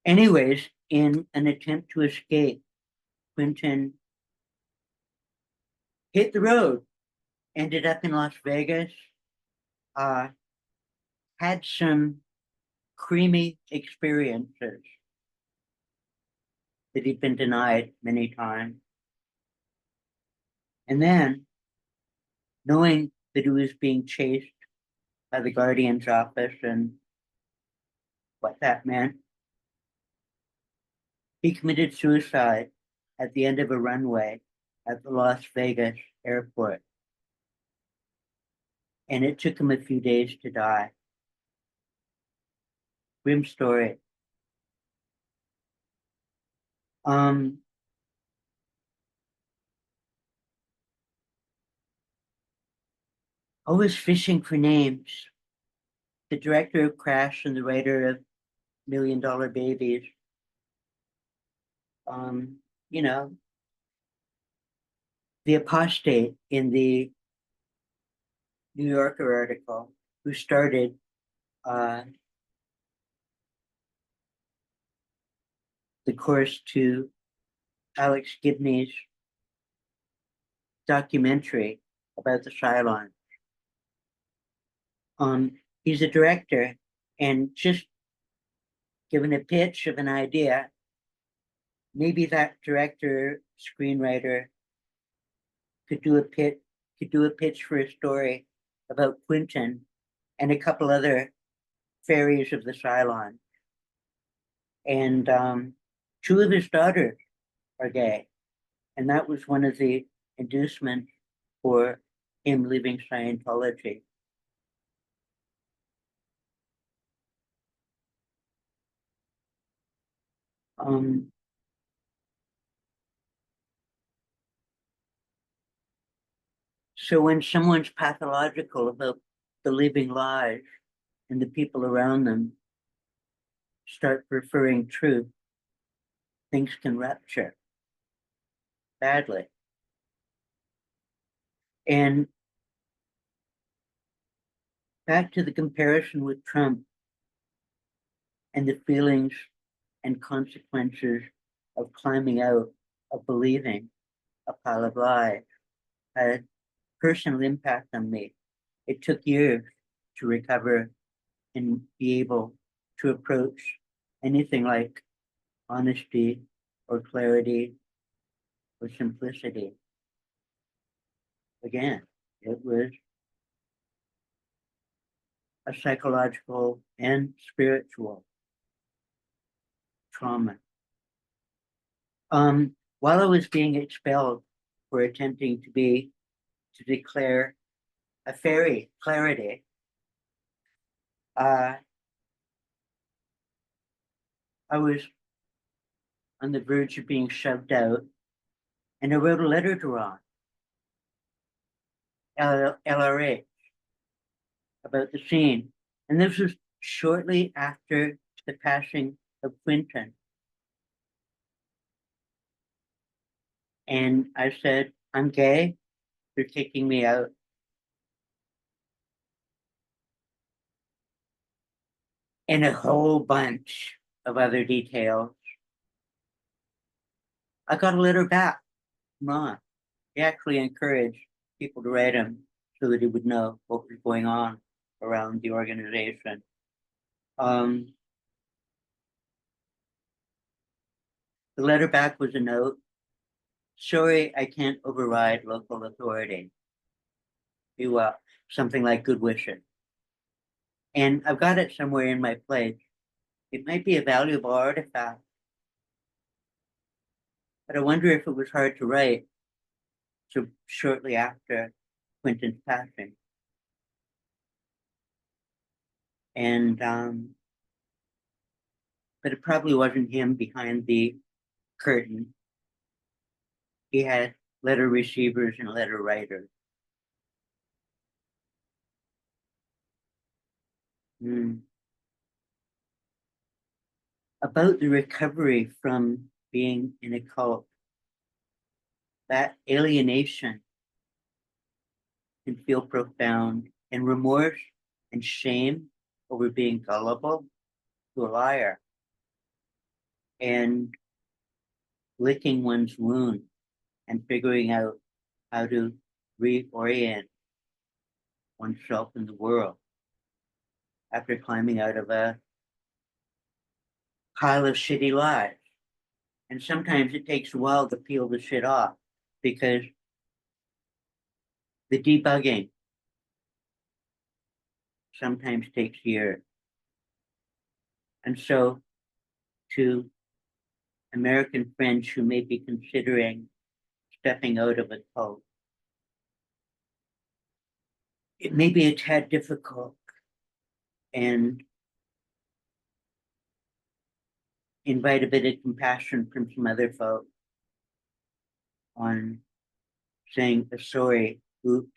Anyways, in an attempt to escape, Quentin hit the road, ended up in Las Vegas, had some creamy experiences that he'd been denied many times. And then, knowing that he was being chased by the Guardian's office and what that meant, he committed suicide at the end of a runway at the Las Vegas airport. And it took him a few days to die. Grim story. I was fishing for names. The director of Crash and the writer of Million Dollar Babies. Um, you know, the apostate in the New Yorker article who started the course to Alex Gibney's documentary about the Cylon. He's a director, and just given a pitch of an idea, maybe that director, screenwriter could do a pitch for a story about Quentin and a couple other fairies of the Cylon. And two of his daughters are gay. And that was one of the inducements for him leaving Scientology. So when someone's pathological about believing lies and the people around them start preferring truth, things can rupture badly. And back to the comparison with Trump and the feelings and consequences of climbing out of believing a pile of lies had a personal impact on me. It took years to recover and be able to approach anything like honesty or clarity or simplicity. Again, it was a psychological and spiritual trauma. While I was being expelled for attempting to declare a fairy clarity, I was on the verge of being shoved out, and I wrote a letter to Ron, LRA, about the scene. And this was shortly after the passing of Quentin. And I said, I'm gay, they're kicking me out. And a whole bunch of other details. I got a letter back from Ron. He actually encouraged people to write him so that he would know what was going on around the organization. The letter back was a note. Sorry, I can't override local authority. Be well, something like good wishes. And I've got it somewhere in my place. It might be a valuable artifact, but I wonder if it was hard to write so shortly after Quentin's passing. And but it probably wasn't him behind the curtain. He had letter receivers and letter writers. About the recovery from being in a cult, that alienation can feel profound, and remorse and shame over being gullible to a liar and licking one's wound and figuring out how to reorient oneself in the world after climbing out of a pile of shitty lies. And sometimes it takes a while to peel the shit off because the debugging sometimes takes years. And so to American friends who may be considering stepping out of a cult. It may be a tad difficult and invite a bit of compassion from some other folks on saying, sorry, oops,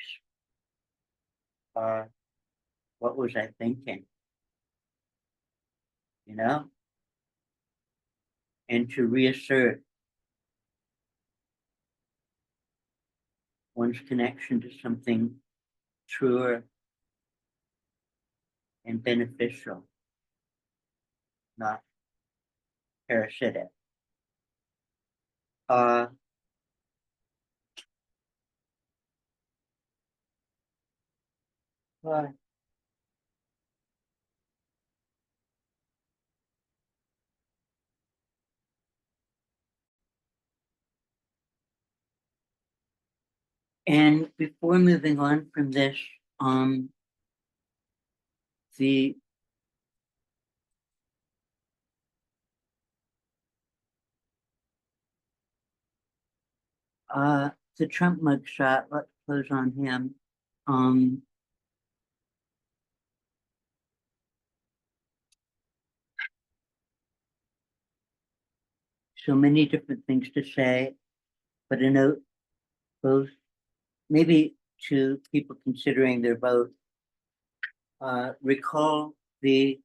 what was I thinking? You know? And to reassert one's connection to something truer and beneficial, not parasitic. Well, and before moving on from this, the the Trump mugshot, let's close on him. So many different things to say, but a note both maybe to people considering their vote. Recall the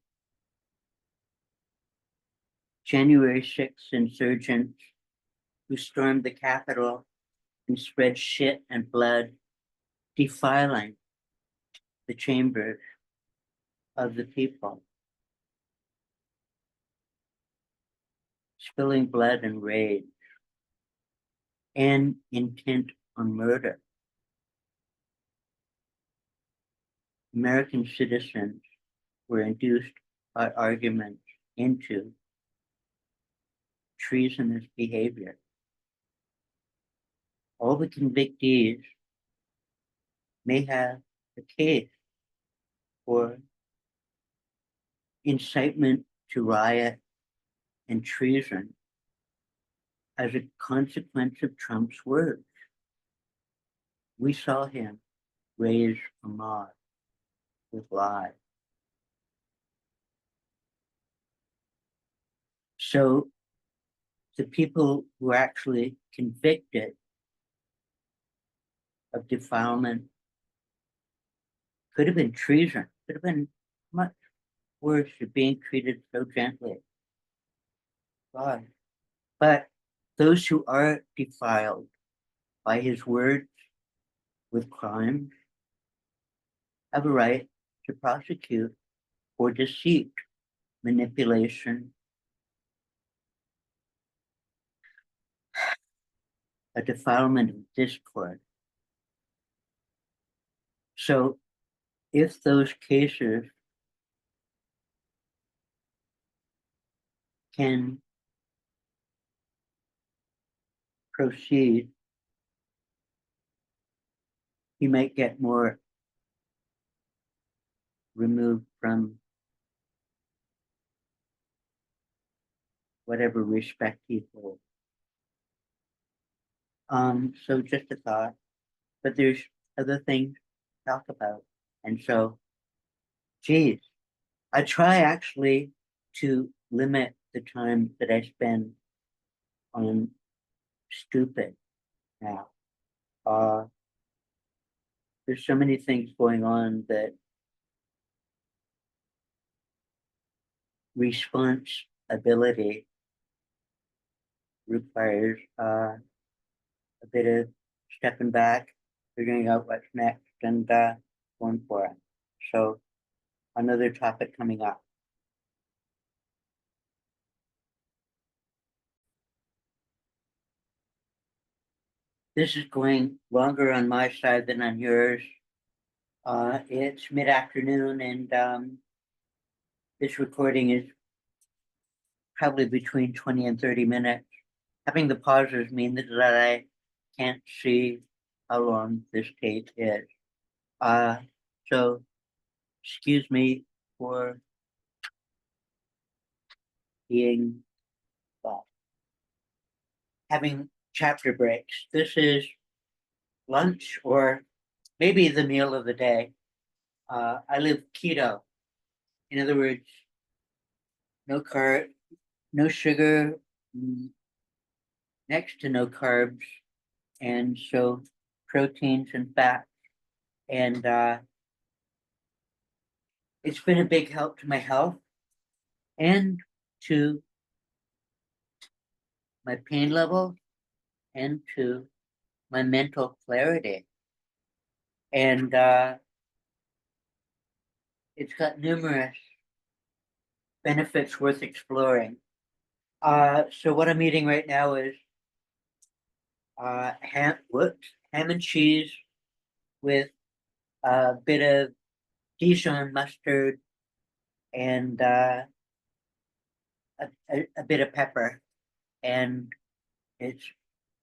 January 6th insurgents who stormed the Capitol and spread shit and blood, defiling the chambers of the people, spilling blood and rage, and intent on murder. American citizens were induced by arguments into treasonous behavior. All the convictees may have a case for incitement to riot and treason as a consequence of Trump's words. We saw him raise a mob with lies. So the people who are actually convicted of defilement could have been treason, could have been much worse for being treated so gently. God. But those who are defiled by his words with crimes have a right to prosecute for deceit, manipulation, a defilement of discord. So if those cases can proceed, he might get more removed from whatever respect he holds. So just a thought, but there's other things to talk about. And so, geez, I try actually to limit the time that I spend on stupid now. There's so many things going on that response ability requires a bit of stepping back, figuring out what's next, and going for it. So another topic coming up. This is going longer on my side than on yours. It's mid-afternoon, and this recording is probably between 20 and 30 minutes. Having the pauses mean that I can't see how long this tape is. So excuse me for being, well, having chapter breaks. This is lunch or maybe the meal of the day. I live keto. In other words, no carb, no sugar, next to no carbs, and so proteins and fats. And it's been a big help to my health and to my pain level and to my mental clarity. And it's got numerous benefits worth exploring. So what I'm eating right now is ham and cheese with a bit of Dijon mustard and a bit of pepper, and it's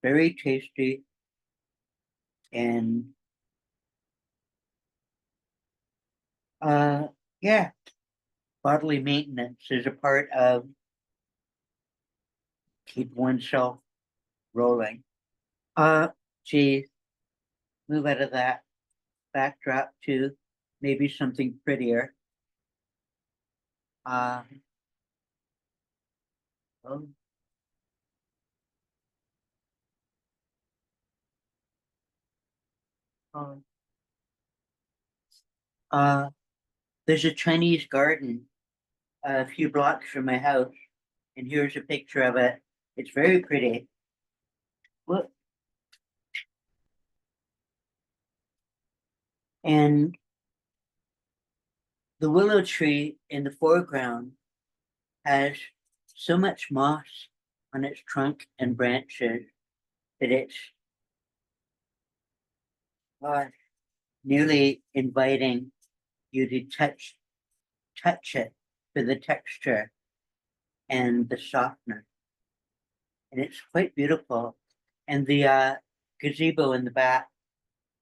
very tasty. And yeah, bodily maintenance is a part of keep oneself rolling. Geez, move out of that backdrop to maybe something prettier. Uh, oh, oh, uh, there's a Chinese garden a few blocks from my house, and here's a picture of it. It's very pretty. Look, and the willow tree in the foreground has so much moss on its trunk and branches that it's uh, nearly inviting you to touch it for the texture and the softness. And it's quite beautiful. And the gazebo in the back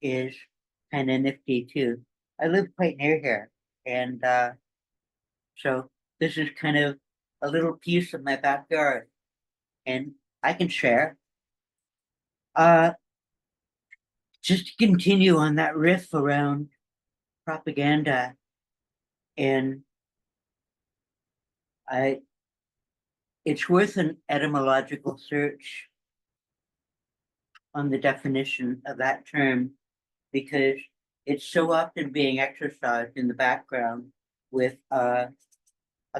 is kind of nifty too. I live quite near here, and so this is kind of a little piece of my backyard, and I can share. Uh, just to continue on that riff around propaganda, and I, it's worth an etymological search on the definition of that term because it's so often being exercised in the background with a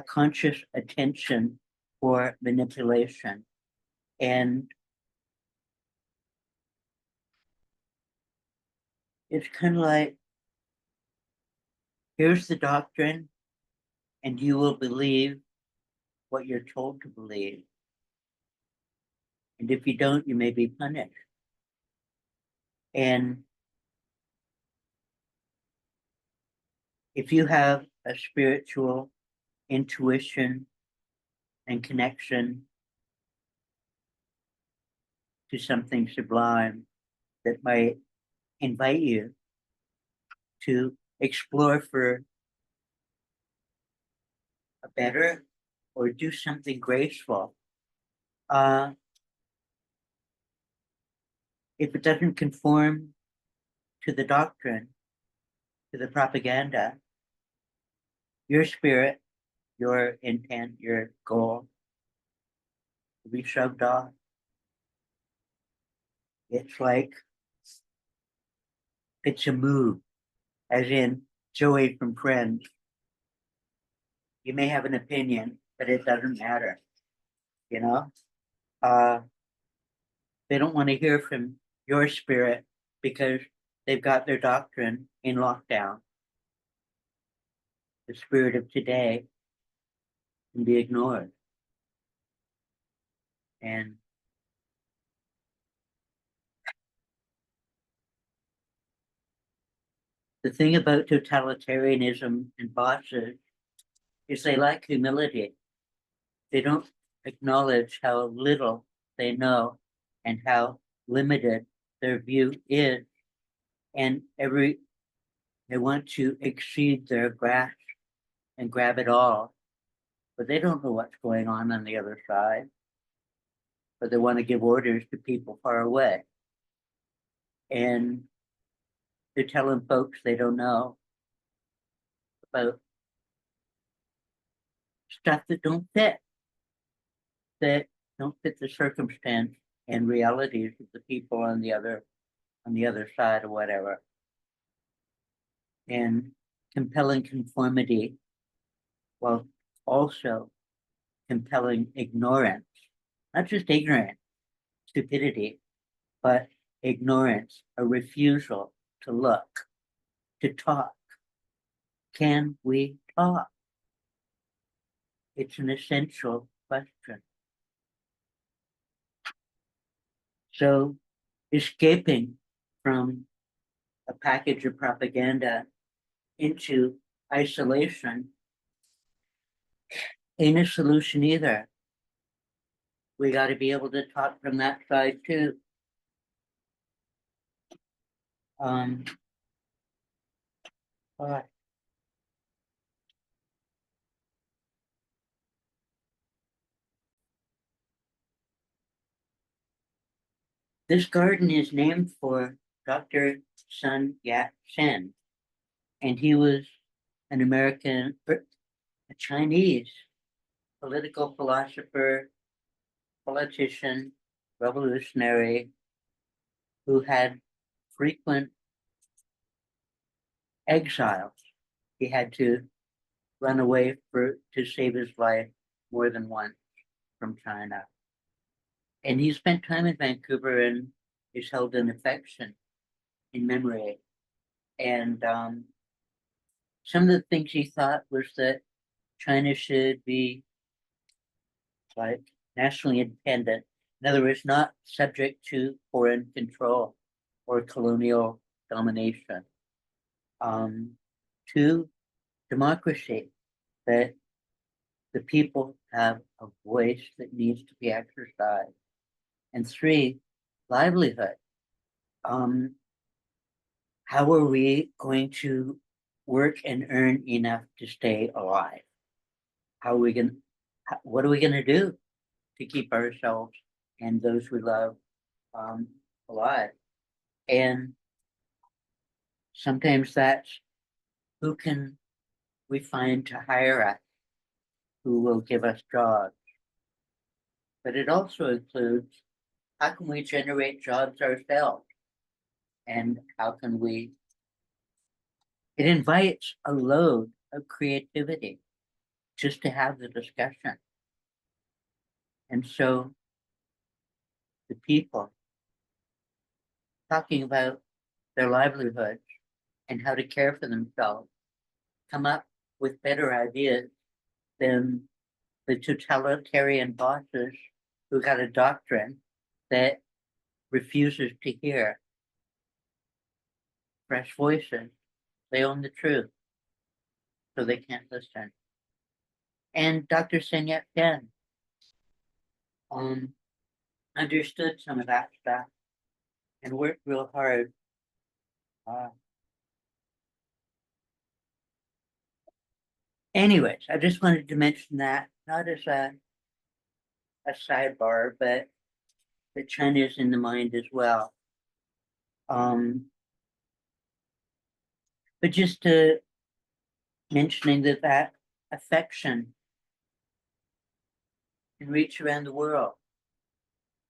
conscious attention for manipulation. And it's kind of like, here's the doctrine, and you will believe what you're told to believe. And if you don't, you may be punished. And if you have a spiritual intuition and connection to something sublime that might invite you to explore for a better or do something graceful, uh, if it doesn't conform to the doctrine, to the propaganda, your spirit, your intent, your goal will be shoved off. It's like it's a move, as in Joey from Friends. You may have an opinion, but it doesn't matter, you know? Uh, they don't want to hear from your spirit because they've got their doctrine in lockdown. The spirit of today can be ignored. And the thing about totalitarianism and bosses is they lack humility. They don't acknowledge how little they know and how limited their view is. And they want to exceed their grasp and grab it all, but they don't know what's going on the other side. but they want to give orders to people far away. And they're telling folks they don't know about stuff that don't fit the circumstance and realities of the people on the other side or whatever. And compelling conformity while also compelling ignorance, not just ignorance, stupidity, but ignorance, a refusal to look, to talk. Can we talk? It's an essential question. So escaping from a package of propaganda into isolation ain't a solution either. We got to be able to talk from that side too. But this garden is named for Dr. Sun Yat-sen, and he was an American, a Chinese political philosopher, politician, revolutionary, who had frequent exiles. He had to run away to save his life more than once from China. And he spent time in Vancouver and is held in affection, in memory. And some of the things he thought was that China should be like nationally independent. In other words, not subject to foreign control or colonial domination. Two, democracy, that the people have a voice that needs to be exercised. And three, livelihood. How are we going to work and earn enough to stay alive? What are we going to do to keep ourselves and those we love alive? And sometimes that's who can we find to hire us, who will give us jobs. But it also includes how can we generate jobs ourselves? And how can we? It invites a load of creativity just to have the discussion. And so the people talking about their livelihoods and how to care for themselves come up with better ideas than the totalitarian bosses who got a doctrine that refuses to hear fresh voices. They own the truth, so they can't listen. And Dr. Sun Yat-sen understood some of that stuff and worked real hard. Anyways, I just wanted to mention that, not as a sidebar, but that China is in the mind as well. But just mentioning that affection can reach around the world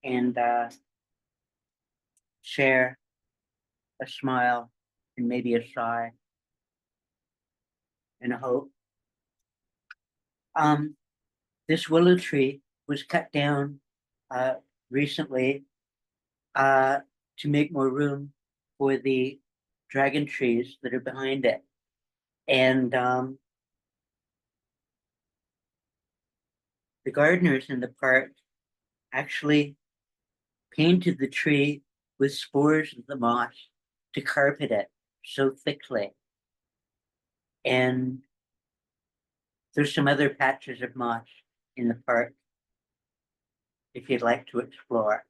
and share a smile and maybe a sigh and a hope. This willow tree was cut down recently to make more room for the dragon trees that are behind it. And the gardeners in the park actually painted the tree with spores of the moss to carpet it so thickly. And there's some other patches of moss in the park if you'd like to explore.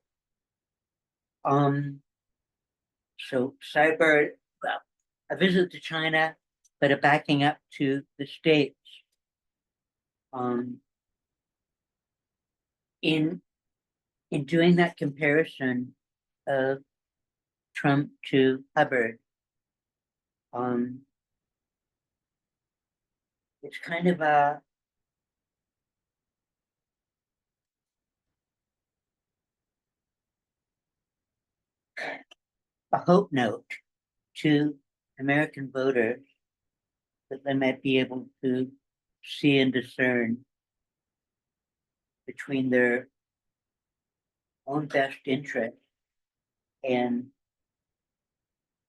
So sidebar, well, a visit to China, but a backing up to the States. In in doing that comparison of Trump to Hubbard, it's kind of a hope note to American voters that they might be able to see and discern between their own best interest and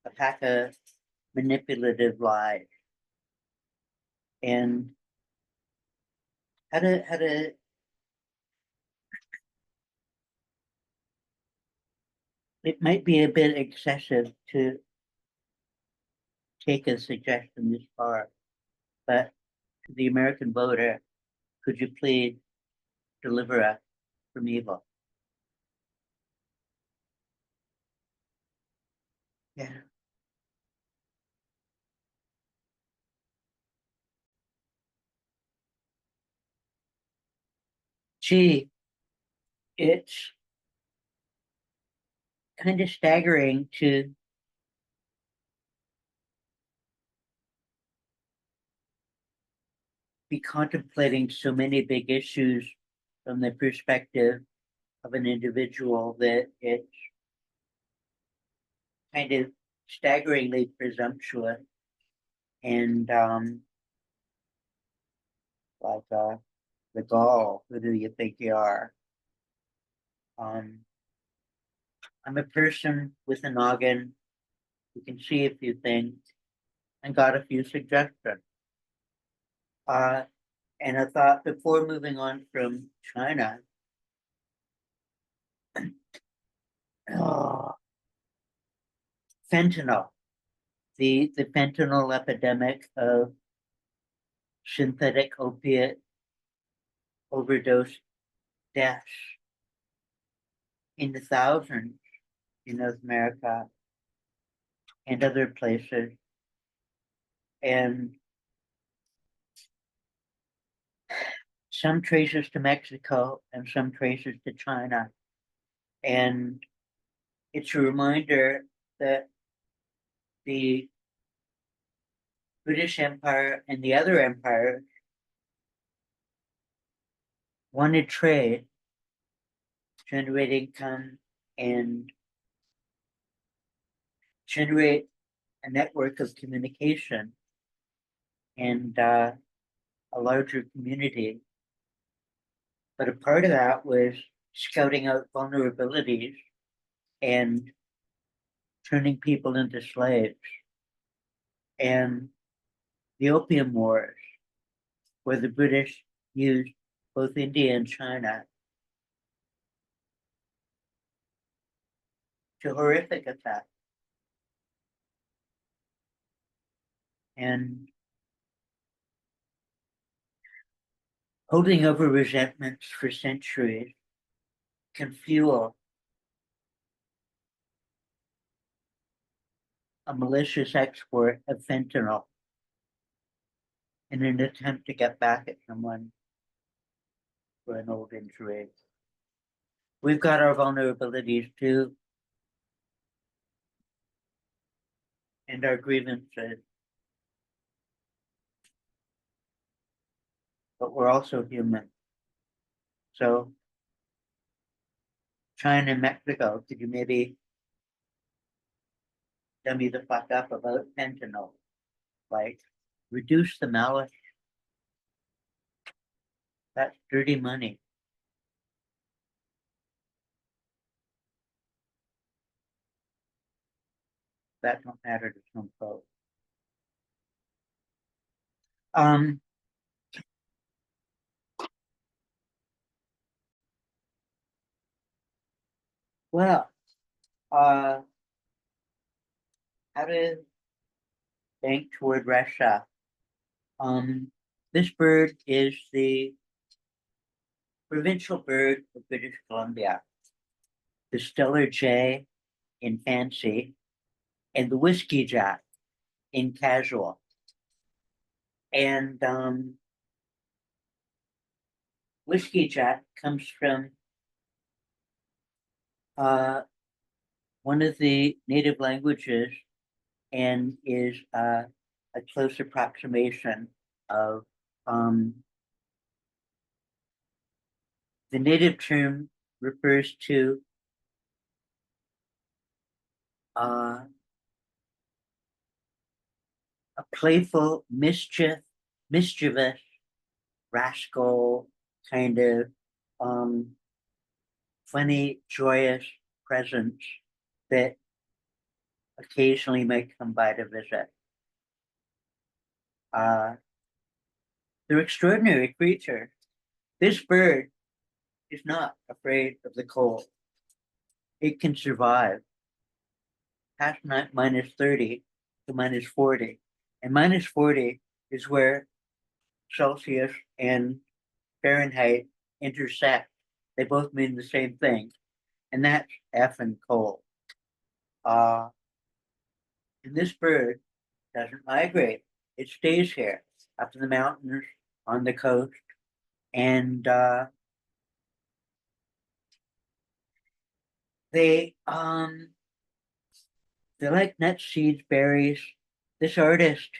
a pack of manipulative lies, and how to it might be a bit excessive to take a suggestion this far, but to the American voter, could you please deliver us from evil? Yeah. Gee, it's kind of staggering to be contemplating so many big issues from the perspective of an individual that it's kind of staggeringly presumptuous and like the gall, who do you think you are? Um, I'm a person with a noggin who can see a few things and got a few suggestions. Uh, and I thought before moving on from China, oh, fentanyl, the fentanyl epidemic of synthetic opiate overdose deaths in the thousands in North America and other places. And some traces to Mexico and some traces to China. And it's a reminder that the British Empire and the other empires wanted trade, generate income, and generate a network of communication and a larger community. But a part of that was scouting out vulnerabilities and turning people into slaves. And the Opium Wars, where the British used both India and China to horrific effect. And holding over resentments for centuries can fuel a malicious export of fentanyl in an attempt to get back at someone for an old injury. We've got our vulnerabilities too, and our grievances, but we're also human. So, China and Mexico, could you maybe dummy the fuck up about fentanyl? Like, reduce the malice. That's dirty money. That don't matter to some folks. Um, well, how to bank toward Russia. This bird is the provincial bird of British Columbia, the stellar jay in fancy, and the whiskey jack in casual. And whiskey jack comes from one of the native languages and is a close approximation of the native term refers to a playful, mischievous, rascal kind of funny, joyous presence that occasionally might come by to visit. They're extraordinary creatures. This bird is not afraid of the cold. It can survive past -30 to -40. And -40 is where Celsius and Fahrenheit intersect. They both mean the same thing, and that's effing cold. And this bird doesn't migrate. It stays here up in the mountains on the coast. And they like nuts, seeds, berries. This artist,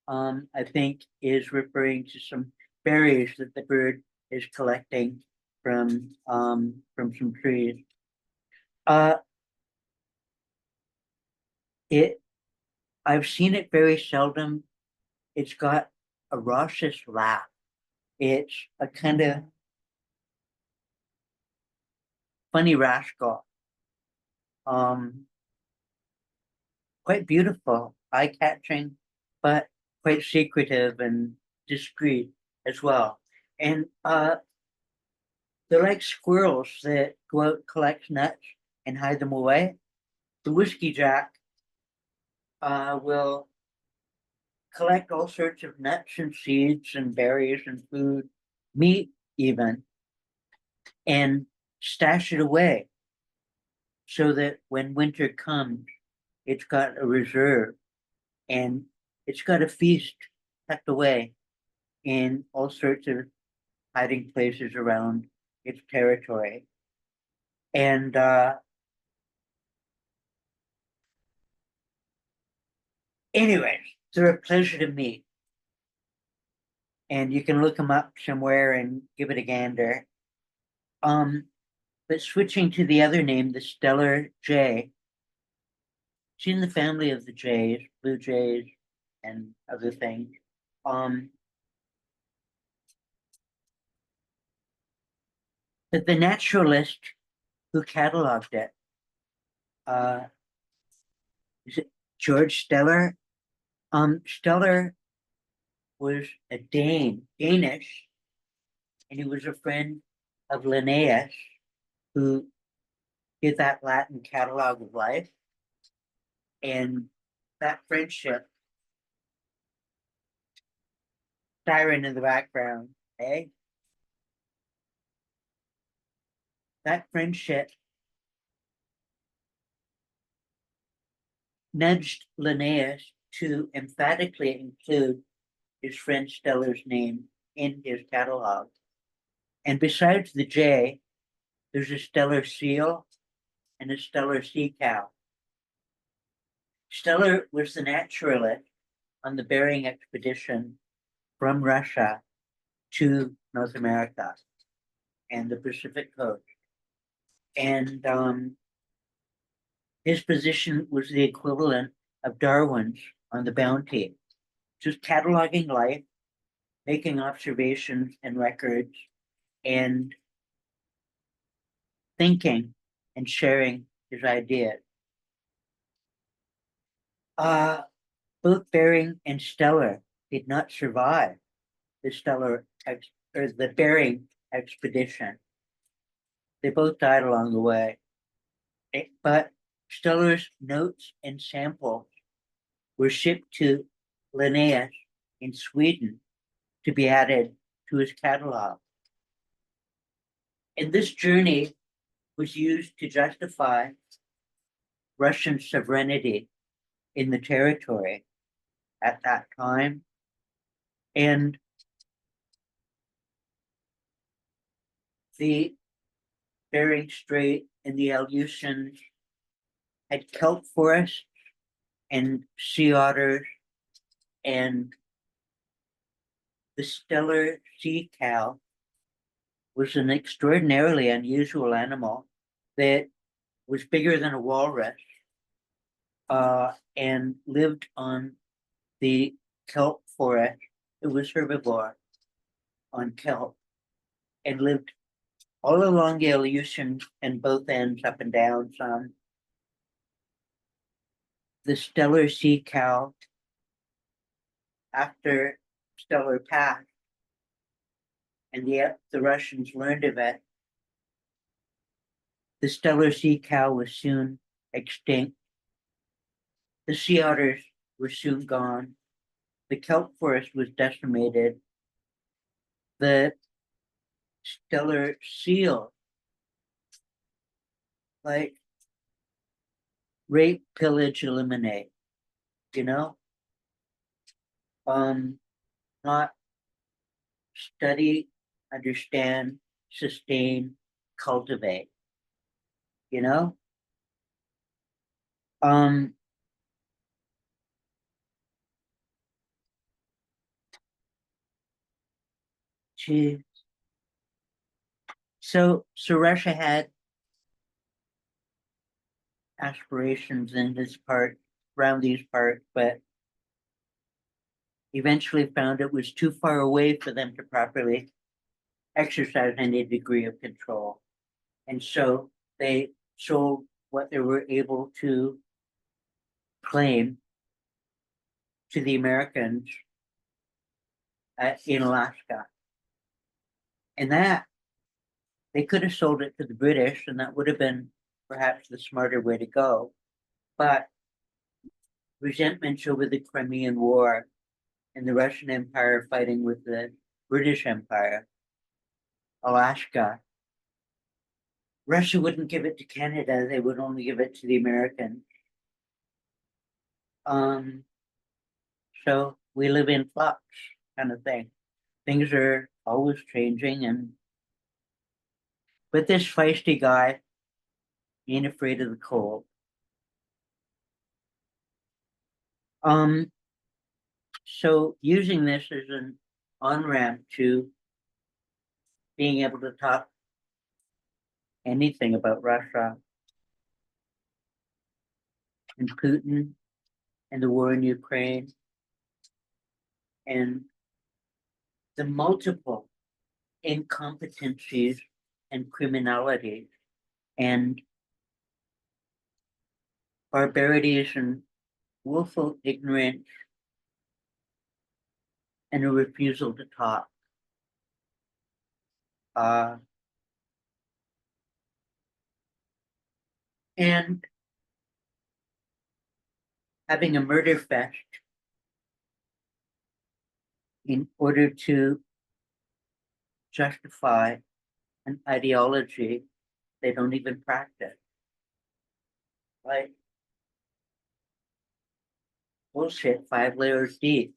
I think, is referring to some berries that the bird is collecting from some trees. I've seen it very seldom. It's got a raucous laugh. It's a kind of funny rascal. Quite beautiful, eye-catching, but quite secretive and discreet as well. And they're like squirrels that go out, collect nuts, and hide them away. The whiskey jack will collect all sorts of nuts and seeds and berries and food, meat even, and stash it away so that when winter comes, it's got a reserve and it's got a feast tucked away in all sorts of hiding places around its territory. And anyways, they're a pleasure to meet. And you can look them up somewhere and give it a gander. But switching to the other name, the Stellar Jay, she's in the family of the jays, blue jays, and other things. But the naturalist who cataloged it, is it George Steller? Steller was a Danish, and he was a friend of Linnaeus, who did that Latin catalog of life. And that friendship, siren in the background, eh? That friendship nudged Linnaeus to emphatically include his friend Steller's name in his catalog. And besides the J, there's a Steller seal and a Steller sea cow. Steller was the naturalist on the Bering expedition from Russia to North America and the Pacific coast. And his position was the equivalent of Darwin's on the Bounty, just cataloging life, making observations and records, and thinking and sharing his ideas. Both Bering and Steller did not survive the Bering expedition. They both died along the way. But Steller's notes and samples were shipped to Linnaeus in Sweden to be added to his catalog. And this journey was used to justify Russian sovereignty in the territory at that time. And the Bering Strait and the Aleutians had kelp forests and sea otters, and the stellar sea cow was an extraordinarily unusual animal that was bigger than a walrus and lived on the kelp forest. It was herbivore on kelp and lived all along the Aleutian and both ends, up and down some. The stellar sea cow, after Stellar passed, and the Russians learned of it, the stellar sea cow was soon extinct. The sea otters were soon gone. The kelp forest was decimated. The stellar seal, like rape, pillage, eliminate, you know? Not study, understand, sustain, cultivate, you know? Um, gee. So Russia had aspirations in this part, around these parts, but eventually found it was too far away for them to properly exercise any degree of control. And so they sold what they were able to claim to the Americans in Alaska. And that they could have sold it to the British, and that would have been perhaps the smarter way to go. But resentments over the Crimean War and the Russian Empire fighting with the British Empire, Alaska, Russia wouldn't give it to Canada, they would only give it to the Americans. So we live in flux kind of thing. Things are always changing, and but this feisty guy ain't afraid of the cold. So using this as an on-ramp to being able to talk anything about Russia and Putin and the war in Ukraine and the multiple incompetencies and criminality and barbarities and willful ignorance and a refusal to talk. And having a murder fest in order to justify an ideology they don't even practice. Like bullshit, 5 layers deep.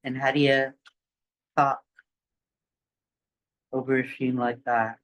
And how do you talk over a scene like that?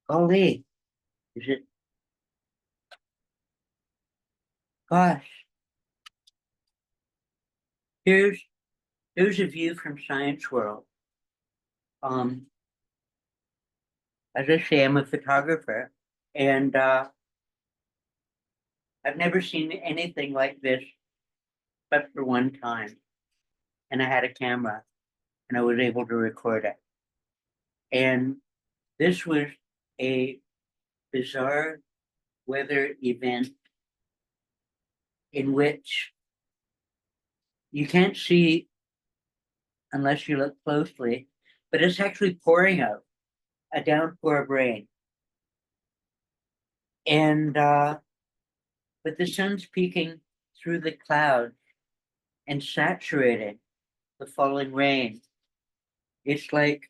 Golly, is it? Gosh, here's a view from Science World. As I say, I'm a photographer, and I've never seen anything like this, but for one time. And I had a camera, and I was able to record it. And this was a bizarre weather event in which you can't see unless you look closely, but it's actually pouring out a downpour of rain. And but the sun's peeking through the clouds and saturating the falling rain. It's like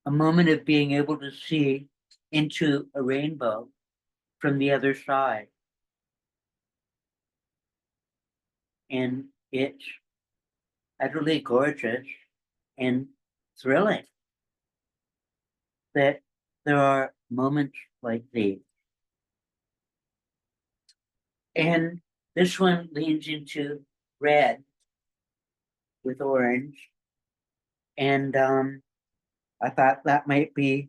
a moment of being able to see into a rainbow from the other side. And it's utterly gorgeous and thrilling that there are moments like these. And this one leans into red with orange. And I thought that might be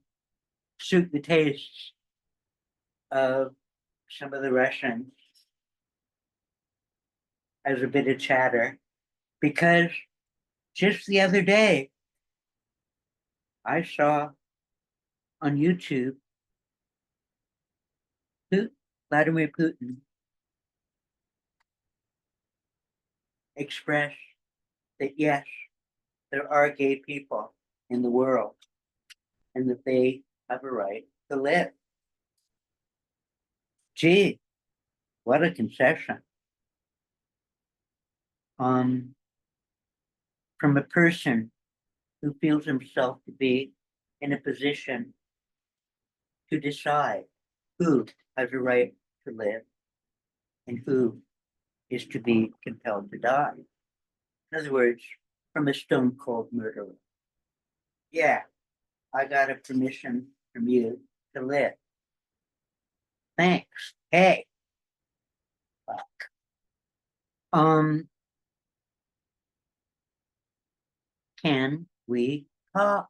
suit the tastes of some of the Russians as a bit of chatter, because just the other day I saw on YouTube Vladimir Putin express that yes, there are gay people in the world and that they have a right to live. Gee, what a concession. From a person who feels himself to be in a position to decide who has a right to live and who is to be compelled to die. In other words, from a stone cold murderer. Yeah, I got a permission from you to live. Thanks. Hey. Fuck. Can we talk?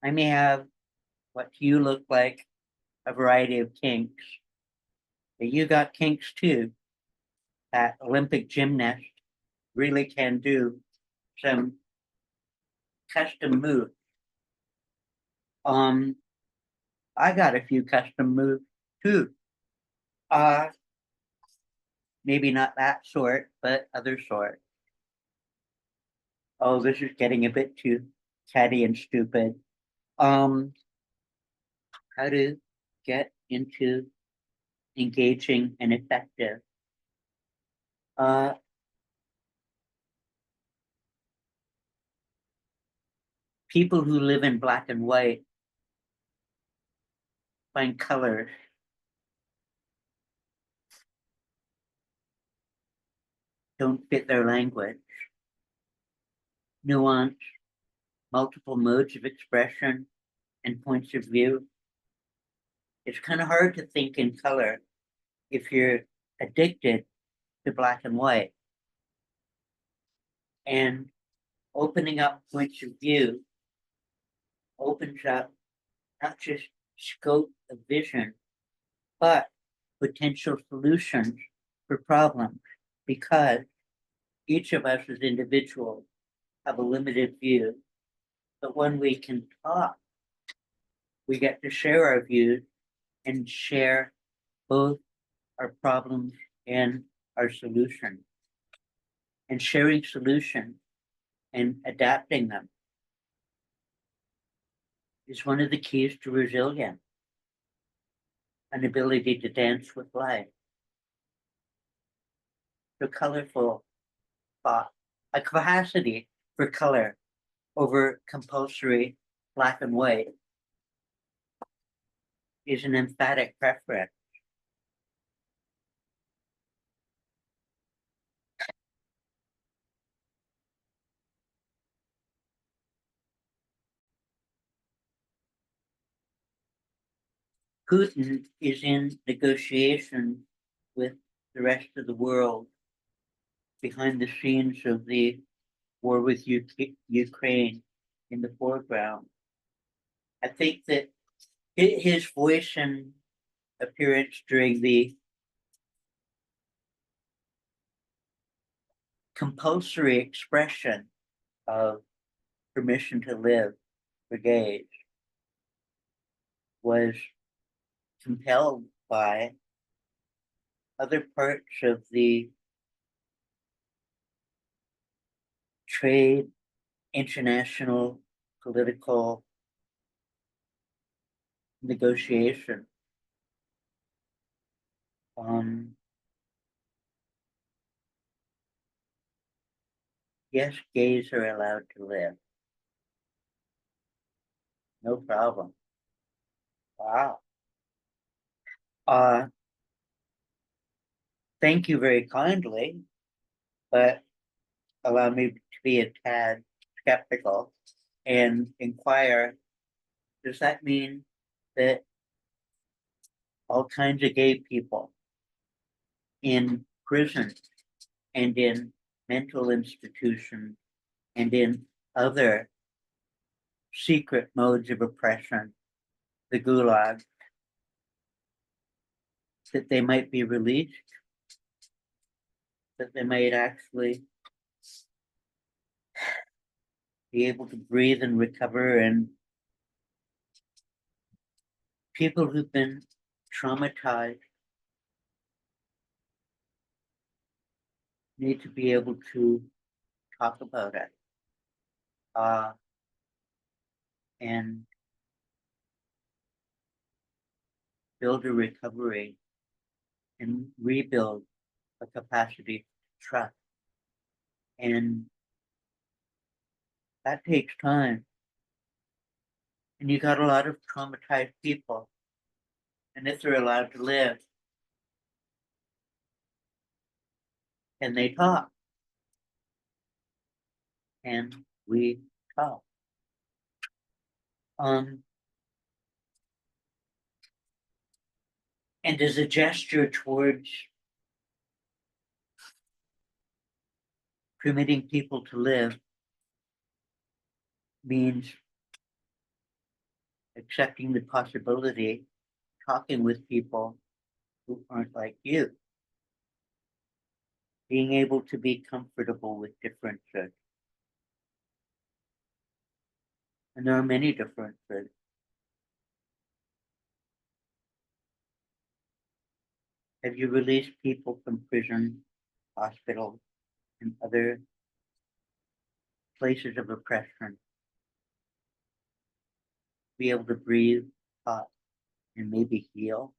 I may have what you look like a variety of kinks, but you got kinks too. That Olympic gymnast really can do some custom moves. Um, I got a few custom moves too. Uh, maybe not that sort, but other sort. Oh, this is getting a bit too catty and stupid. Um, how to get into engaging and effective. Uh, People who live in black and white find color don't fit their language. Nuance, multiple modes of expression and points of view. It's kind of hard to think in color if you're addicted to black and white. And opening up points of view opens up not just scope of vision, but potential solutions for problems, because each of us as individuals have a limited view. But when we can talk, we get to share our views and share both our problems and our solutions. And sharing solutions and adapting them is one of the keys to resilience, an ability to dance with life. So colorful thought, a capacity for color over compulsory black and white is an emphatic preference. Putin is in negotiation with the rest of the world behind the scenes of the war with Ukraine in the foreground. I think that his voice and appearance during the compulsory expression of permission to live for gays was compelled by other parts of the trade, international, political negotiation. Yes, gays are allowed to live. No problem. Wow. Uh, thank you very kindly, but allow me to be a tad skeptical and inquire, does that mean that all kinds of gay people in prison and in mental institutions and in other secret modes of oppression, the gulag, that they might be released, that they might actually be able to breathe and recover, and people who've been traumatized need to be able to talk about it and build a recovery and rebuild a capacity to trust. And that takes time. And you got a lot of traumatized people. And if they're allowed to live, and they talk, and we talk. And as a gesture towards permitting people to live means accepting the possibility, talking with people who aren't like you, being able to be comfortable with differences. And there are many differences. Have you released people from prison, hospitals, and other places of oppression? Be able to breathe, talk, and maybe heal?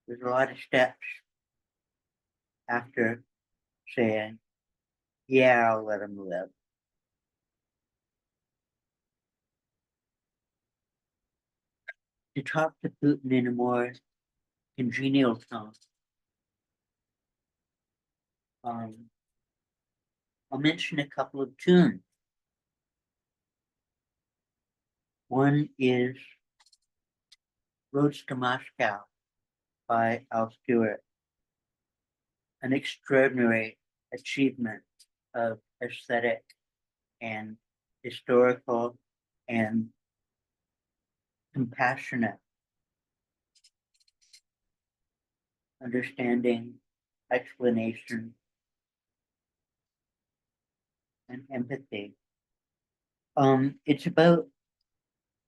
There's a lot of steps after saying, yeah, I'll let them live. To talk to Putin in a more congenial tone, I'll mention a couple of tunes. One is Roads to Moscow by Al Stewart, an extraordinary achievement of aesthetic and historical and compassionate understanding, explanation, and empathy. It's about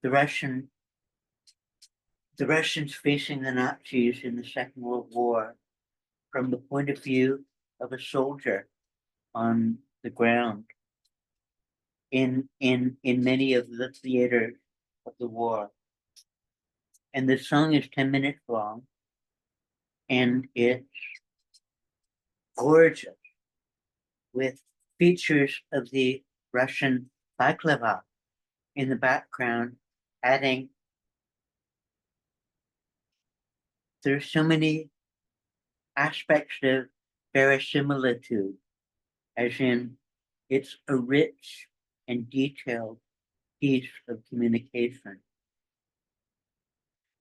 the Russians facing the Nazis in the Second World War from the point of view of a soldier on the ground in many of the theaters of the war. And the song is 10 minutes long, and it's gorgeous with features of the Russian baklava in the background, adding, there's so many aspects of verisimilitude, as in it's a rich and detailed piece of communication.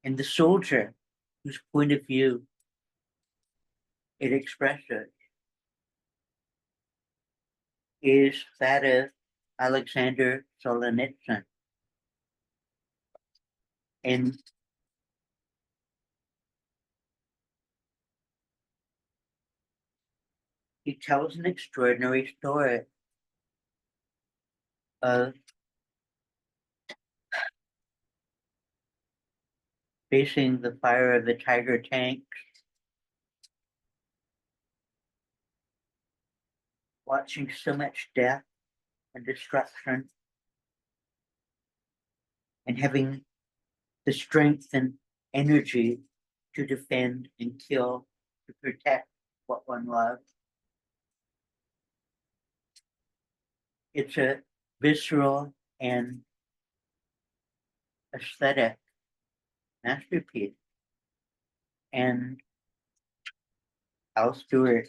And the soldier whose point of view it expresses is that of Alexander Solzhenitsyn. And he tells an extraordinary story of facing the fire of the Tiger tanks watching so much death and destruction, and having the strength and energy to defend and kill, to protect what one loves. It's a visceral and aesthetic masterpiece. And Al Stewart,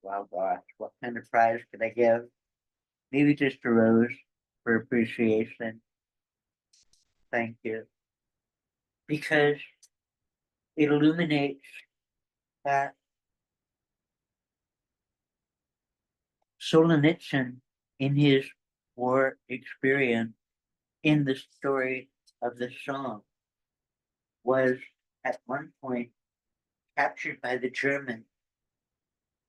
wow, gosh, what kind of prize could I give? Maybe just a rose for appreciation. Thank you. Because it illuminates that Solzhenitsyn, in his war experience, in the story of the song, was at one point captured by the Germans,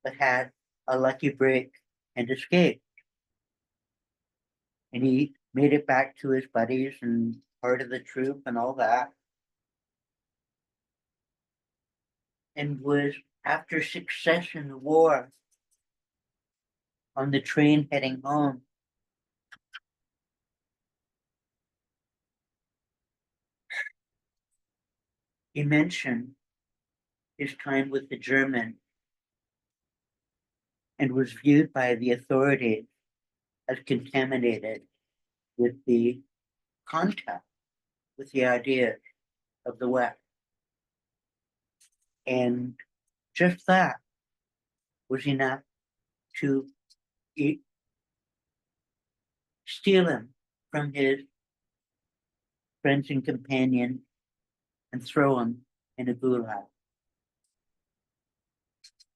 but had a lucky break and escaped. And he made it back to his buddies and part of the troop and all that. And was, after success in the war, on the train heading home, he mentioned his time with the Germans and was viewed by the authorities as contaminated with the contact with the ideas of the West. And just that was enough to steal him from his friends and companions and throw him in a gulag.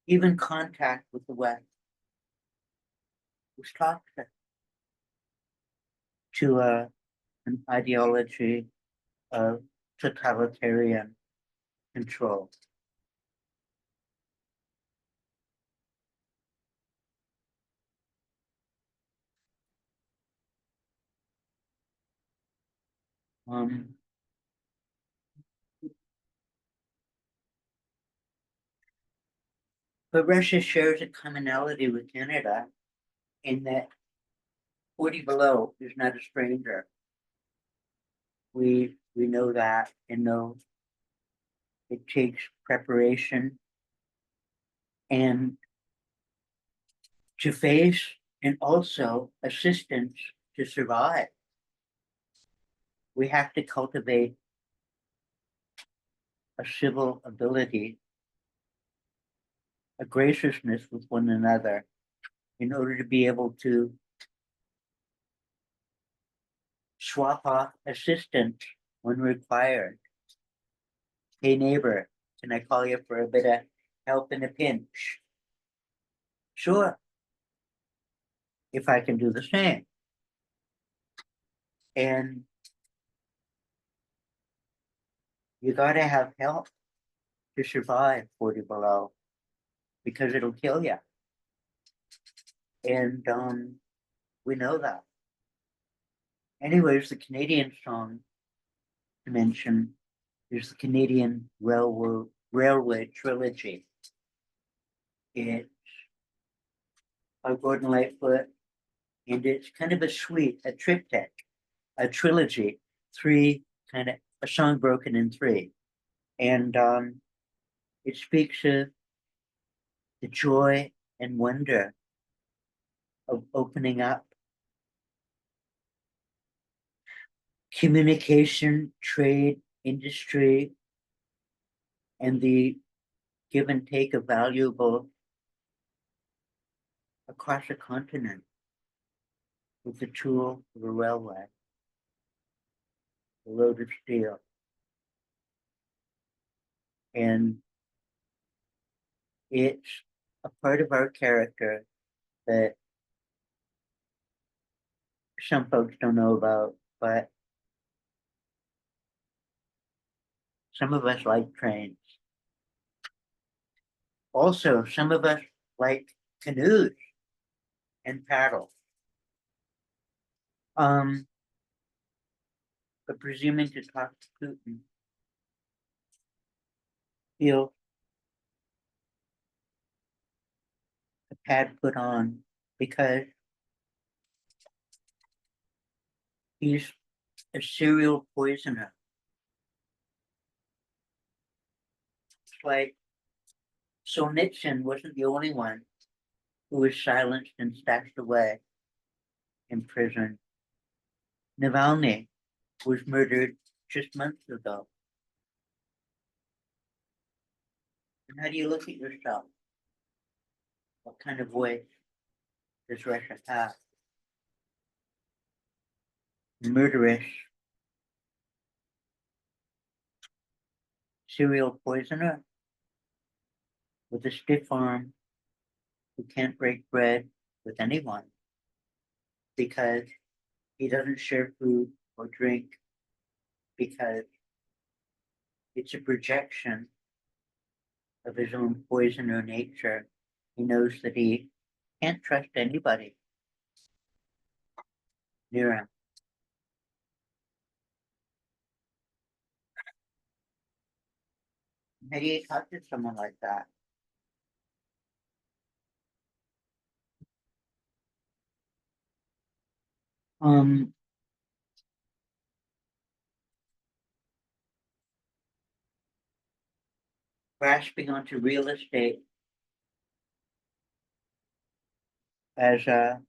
Even contact with the West was toxic to an ideology of totalitarian control. But Russia shares a commonality with Canada in that 40 below is not a stranger. We know that and know it takes preparation and to face and also assistance to survive. We have to cultivate a civil ability, a graciousness with one another in order to be able to swap off assistance when required. Hey neighbor, can I call you for a bit of help in a pinch? Sure, if I can do the same. And you gotta have help to survive 40 below because it'll kill you. And we know that. Anyways, the Canadian song to mention is the Canadian Railway Trilogy. It's by Gordon Lightfoot, and it's kind of a suite, a triptych, a trilogy, three kind of a song broken in three. And it speaks of the joy and wonder of opening up, communication, trade, industry, and the give and take of valuable across a continent with the tool of a railway, a load of steel. And it's a part of our character that some folks don't know about, but some of us like trains. Also, some of us like canoes and paddles. But presuming to talk to Putin feels pad put on because he's a serial poisoner. It's like Solzhenitsyn wasn't the only one who was silenced and stashed away in prison. Navalny was murdered just months ago. And how do you look at yourself? What kind of voice does Russia have? Murderous serial poisoner with a stiff arm who can't break bread with anyone because he doesn't share food or drink because it's a projection of his own poisoner nature. He knows that he can't trust anybody near him. How do you talk to someone like that? Um, Grasping onto real estate as a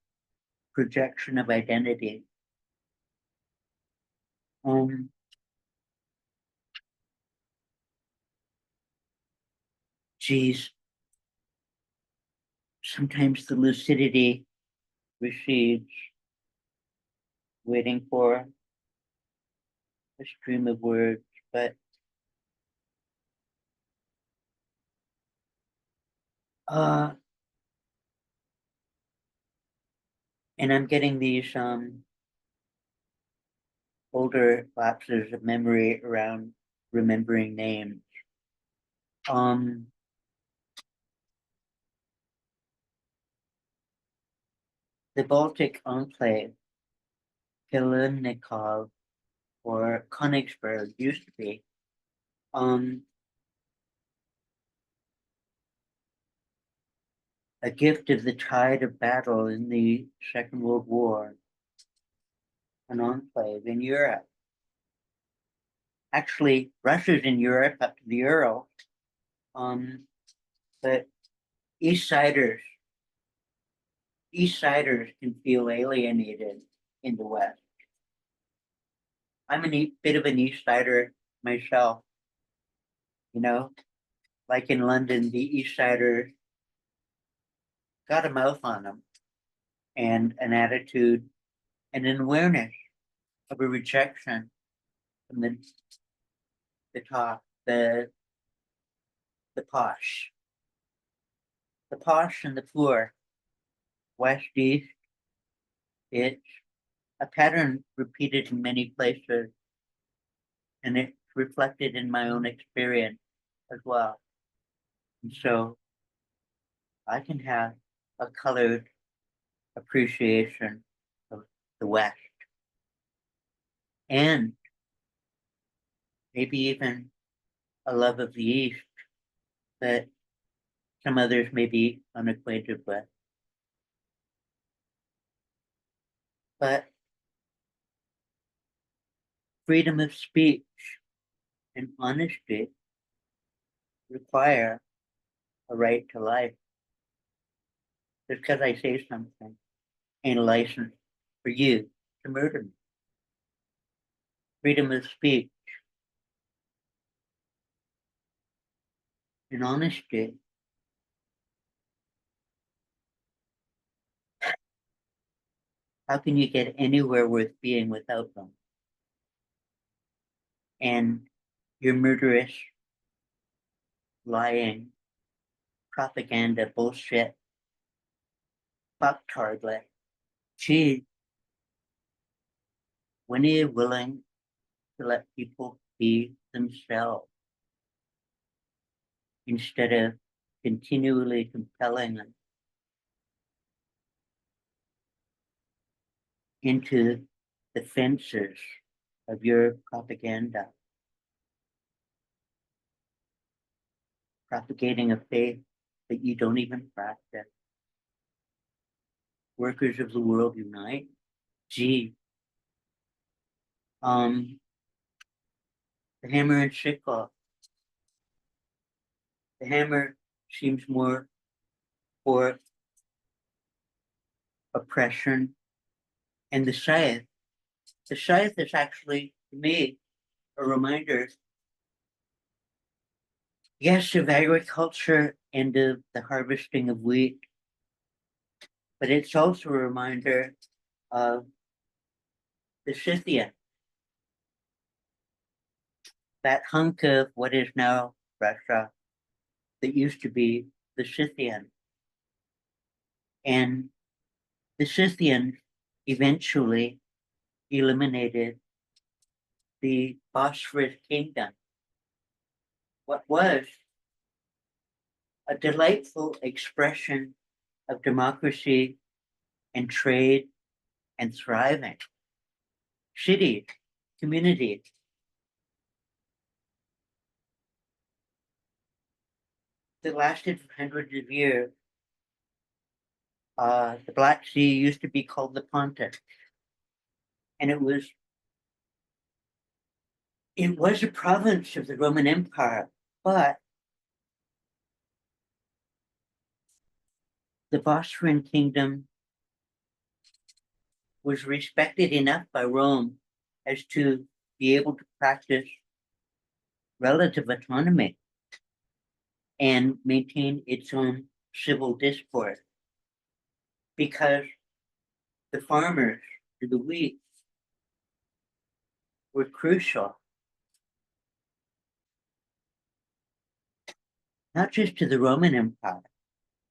projection of identity. Um, geez, sometimes the lucidity recedes, waiting for a stream of words, but uh, and I'm getting these older lapses of memory around remembering names. Um, the Baltic enclave, Kalinikov or Königsberg used to be, um, a gift of the tide of battle in the Second World War, an enclave in Europe. Actually, Russia's in Europe up to the Ural, but East Siders, East Siders can feel alienated in the West. I'm a bit of an East Sider myself, you know, like in London, the East Siders got a mouth on them and an attitude and an awareness of a rejection from the top, the posh, the posh and the poor, west, east. It's a pattern repeated in many places, and it's reflected in my own experience as well. And so I can have a colored appreciation of the West and maybe even a love of the East that some others may be unacquainted with. But freedom of speech and honesty require a right to life. Just because I say something ain't a license for you to murder me. Freedom of speech and honesty. How can you get anywhere worth being without them? And your murderous, lying, propaganda bullshit, fucktardly. Gee, when are you willing to let people be themselves instead of continually compelling them into the fences of your propaganda, propagating a faith that you don't even practice? workers of the world unite. G. The hammer and sickle. The hammer seems more for oppression, and the scythe. The scythe is actually, to me, a reminder, yes, of agriculture and of the harvesting of wheat, but it's also a reminder of the Scythian, that hunk of what is now Russia that used to be the Scythian. And the Scythians eventually eliminated the Bosphorus kingdom, what was a delightful expression of democracy and trade and thriving. Cities, communities. That lasted for hundreds of years. The Black Sea used to be called the Pontus, and it was a province of the Roman Empire, but the Bosphorian kingdom was respected enough by Rome as to be able to practice relative autonomy and maintain its own civil discourse, because the farmers, the wheat, were crucial, not just to the Roman Empire,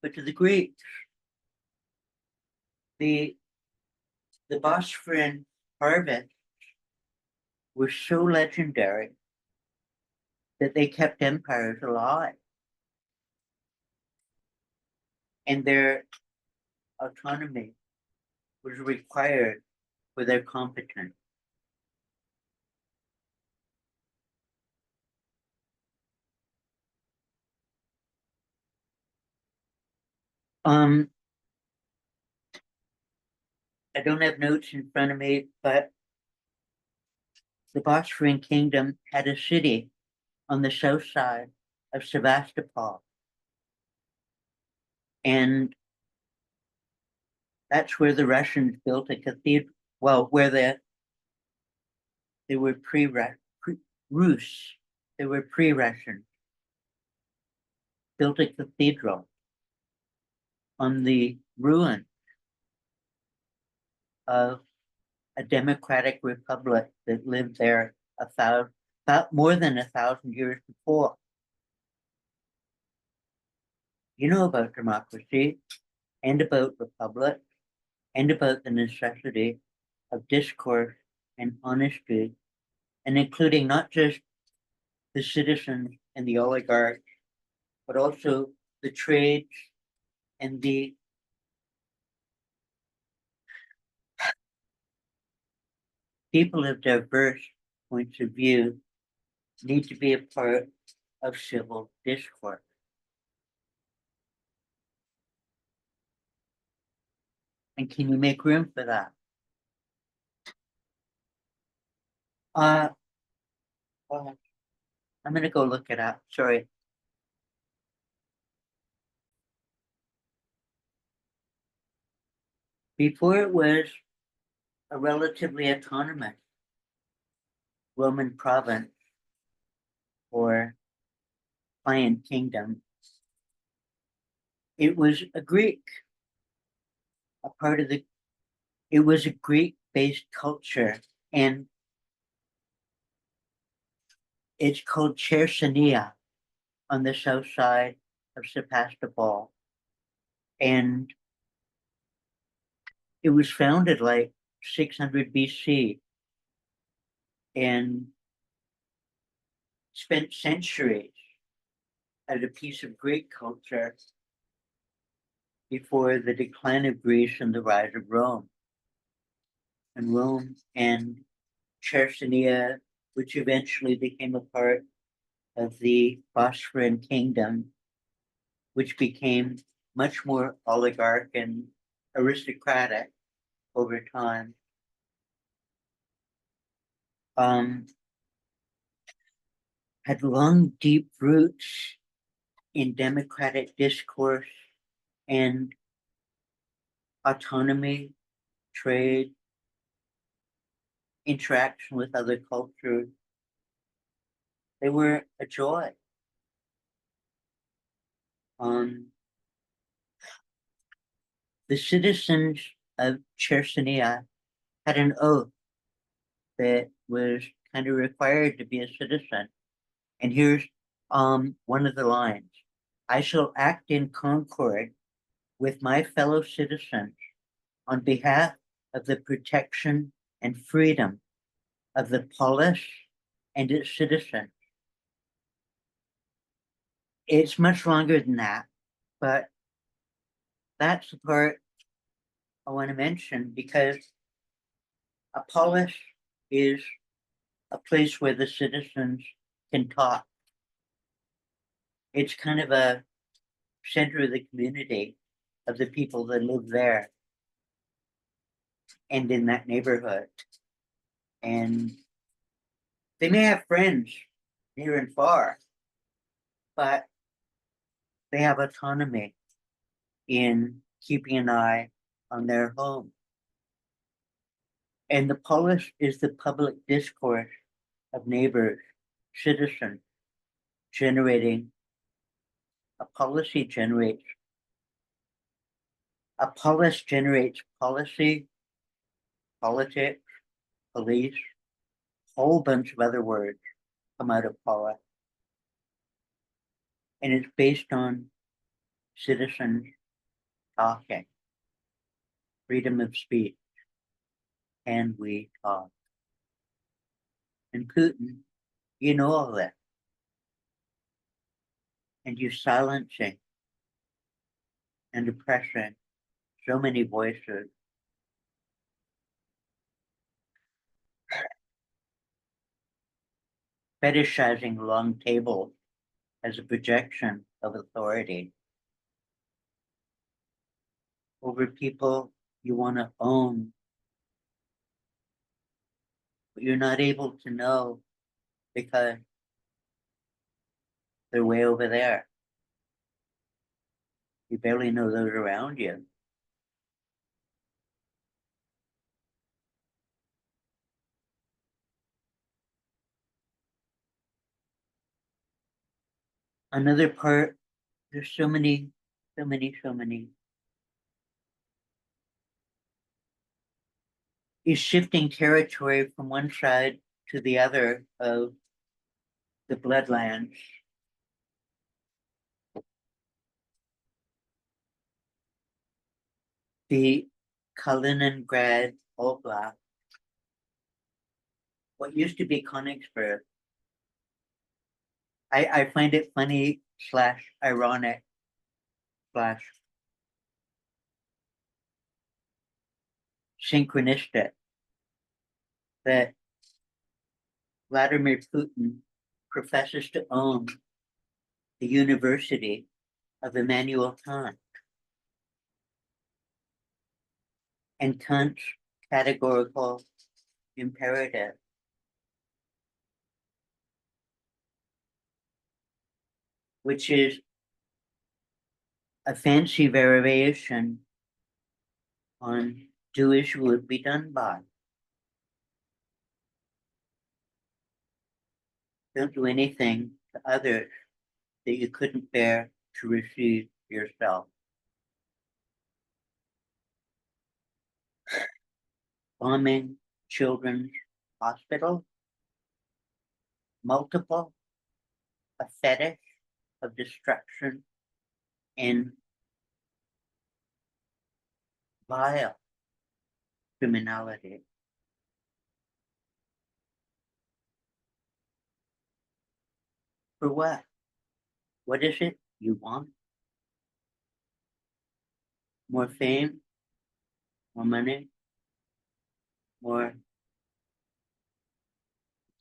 but to the Greeks. The Bosphorian harvest were so legendary that they kept empires alive, and their autonomy was required for their competence. I don't have notes in front of me, but the Bosphorian kingdom had a city on the south side of Sevastopol. And that's where the Russians built a cathedral. Well, where they were Rus, they were pre-Russian, built a cathedral on the ruin of a democratic republic that lived there about more than 1,000 years before. You know about democracy and about republic and about the necessity of discourse and honesty, and including not just the citizens and the oligarchs, but also the trades and the people of diverse points of view need to be a part of civil discourse. And can you make room for that? I'm gonna go look it up. Sorry. Before it was a relatively autonomous Roman province or client kingdom, it was a Greek, it was a Greek-based culture, and it's called Chersonea on the south side of Sevastopol. And it was founded like 600 BC and spent centuries as a piece of Greek culture before the decline of Greece and the rise of Rome. And Rome and Chersonea, which eventually became a part of the Bosphorian kingdom, which became much more oligarch and aristocratic over time. Had long, deep roots in democratic discourse and autonomy, trade, interaction with other cultures. They were a joy. The citizens of Chersonia had an oath that was kind of required to be a citizen. And here's one of the lines. I shall act in concord with my fellow citizens on behalf of the protection and freedom of the polis and its citizens. It's much longer than that, but that's the part I want to mention because a polis is a place where the citizens can talk. It's kind of a center of the community of the people that live there and in that neighborhood. And they may have friends near and far, but they have autonomy in keeping an eye on their home. And the polis is the public discourse of neighbors, citizens, generating a policy generates a polis generates policy, politics, police, whole bunch of other words come out of polis. And it's based on citizens talking, freedom of speech, and we talk. And Putin, you know all that. And you're silencing and oppressing so many voices. Fetishizing long tables as a projection of authority over people you want to own, but you're not able to know because they're way over there. You barely know those around you. Another part, there's so many, is shifting territory from one side to the other of the bloodlands. The Kaliningrad Oblast, what used to be Königsberg. I find it funny slash ironic slash synchronistic that Vladimir Putin professes to own the University of Immanuel Kant. And Kant's categorical imperative. Which is a fancy variation on do as you would be done by. Don't do anything to others that you couldn't bear to receive yourself. Bombing children's hospital, multiple, a fetish of destruction and vile criminality. For what? What is it you want? More fame? More money? More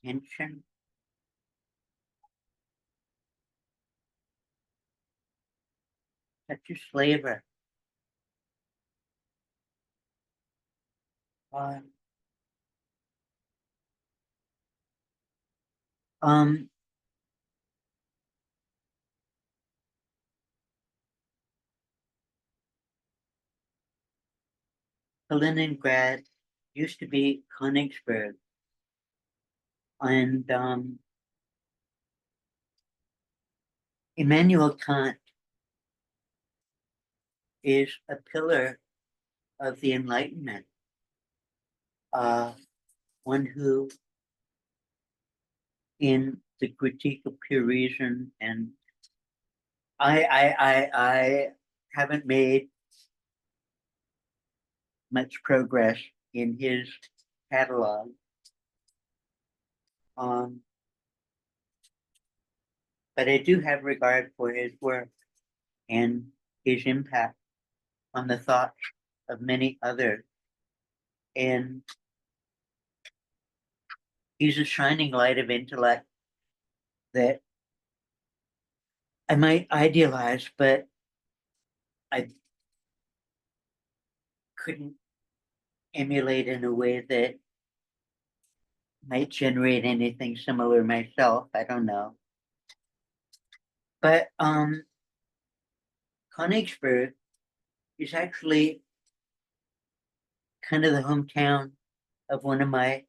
attention? Such a slaver. Uh, um, Kaliningrad used to be Königsberg, and Immanuel Kant is a pillar of the Enlightenment, uh, one who, in the critique of pure reason, and I haven't made much progress in his catalog. Um, but I do have regard for his work and his impact on the thoughts of many others. And he's a shining light of intellect that I might idealize, but I couldn't emulate in a way that might generate anything similar myself. I don't know. But Königsberg is actually kind of the hometown of one of my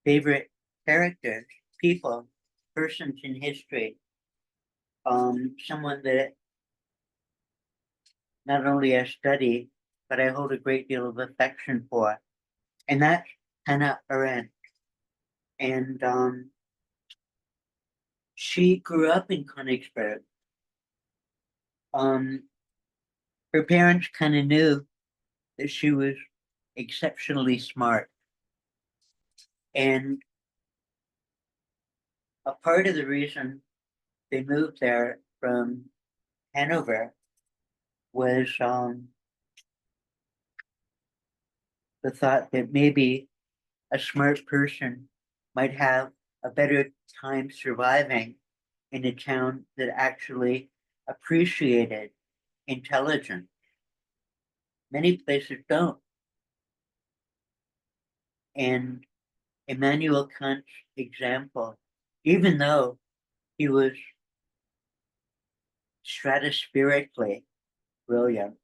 favorite characters, people, persons in history. Someone that not only I study, but I hold a great deal of affection for. And that's Hannah Arendt. And she grew up in Königsberg. Um, Her parents kind of knew that she was exceptionally smart. And a part of the reason they moved there from Hanover was the thought that maybe a smart person might have a better time surviving in a town that actually appreciated intelligence. Many places don't. And Immanuel Kant's example, even though he was stratospherically brilliant,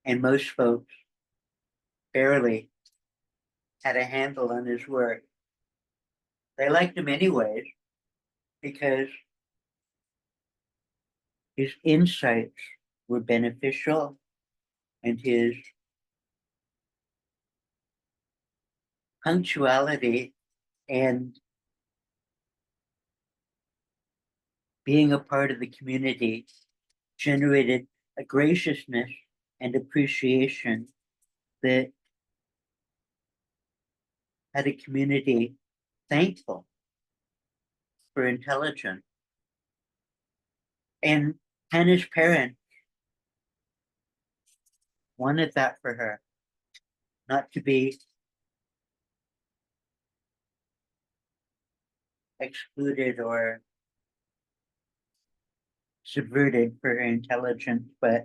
and most folks barely had a handle on his work, they liked him anyways because his insights were beneficial and his punctuality and being a part of the community generated a graciousness and appreciation that had a community thankful for intelligence. And Hannah's parents wanted that for her, not to be excluded or subverted for her intelligence, but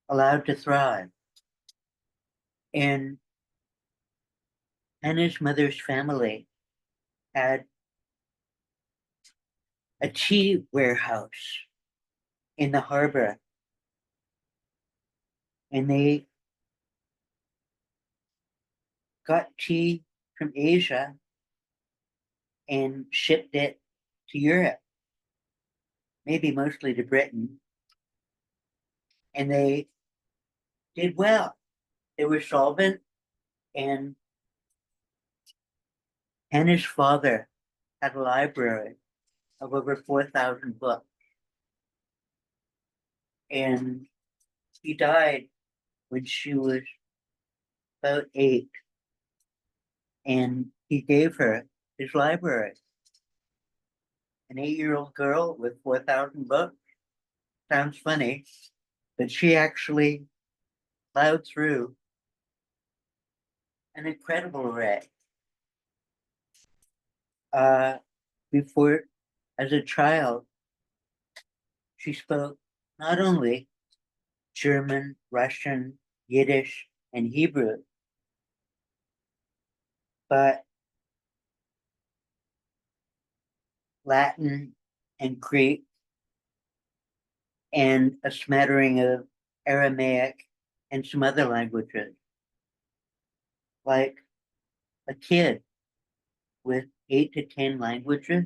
allowed to thrive. And Hannah's mother's family had a tea warehouse in the harbor, and they got tea from Asia and shipped it to Europe, maybe mostly to Britain, and they did well. They were solvent, and Hannah's father had a library of over 4,000 books, and he died when she was about 8, and he gave her his library. An 8-year-old girl with 4,000 books sounds funny, but she actually plowed through an incredible array. Before, as a child, she spoke not only German, Russian, Yiddish, and Hebrew, but Latin and Greek and a smattering of Aramaic and some other languages. Like a kid with 8 to 10 languages.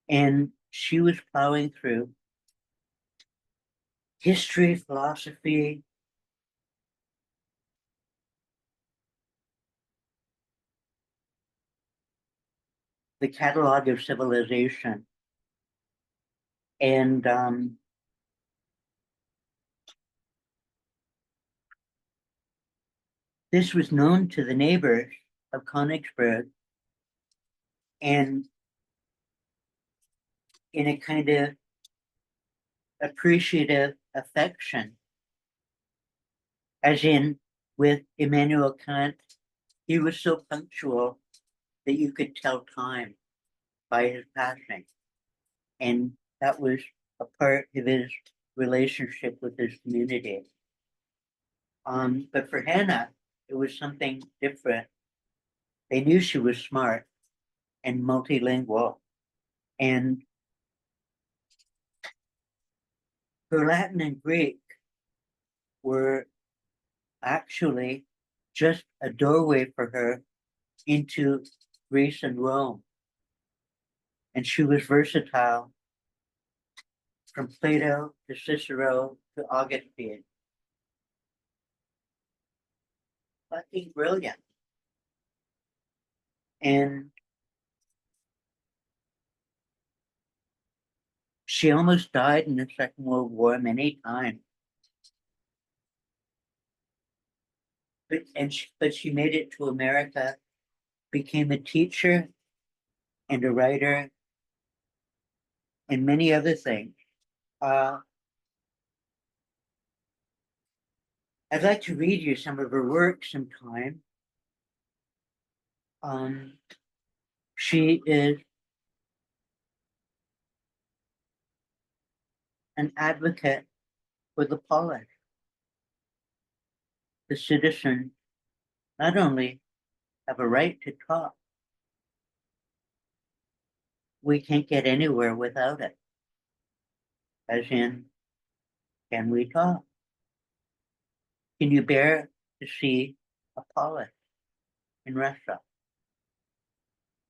And she was plowing through history, philosophy, the catalog of civilization. And this was known to the neighbors of Königsberg, and in a kind of appreciative affection, as in with Immanuel Kant, he was so punctual that you could tell time by his passing. And that was a part of his relationship with his community. But for Hannah, it was something different. They knew she was smart and multilingual, and her Latin and Greek were actually just a doorway for her into Greece and Rome. And she was versatile from Plato to Cicero to Augustine. Fucking brilliant. And she almost died in the Second World War many times. But she made it to America, became a teacher and a writer, and many other things. I'd like to read you some of her work sometime. She is an advocate for the Polish. The citizens not only have a right to talk, we can't get anywhere without it. As in, can we talk? Can you bear to see a Polish in Russia?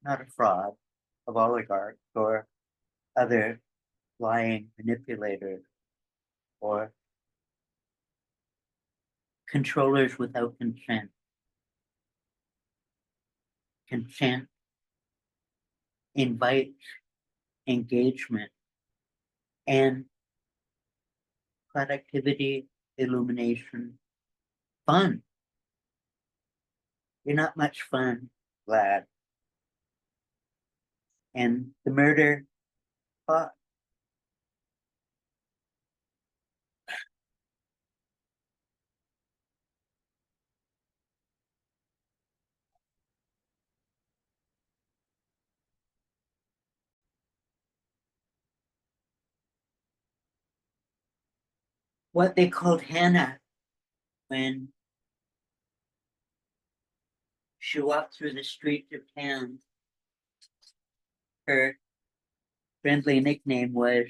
Not a fraud of oligarchs or other lying manipulators or controllers without consent. Consent invites engagement and productivity, illumination, fun. You're not much fun, lad. And the murder fought. What they called Hannah when she walked through the streets of town, her friendly nickname was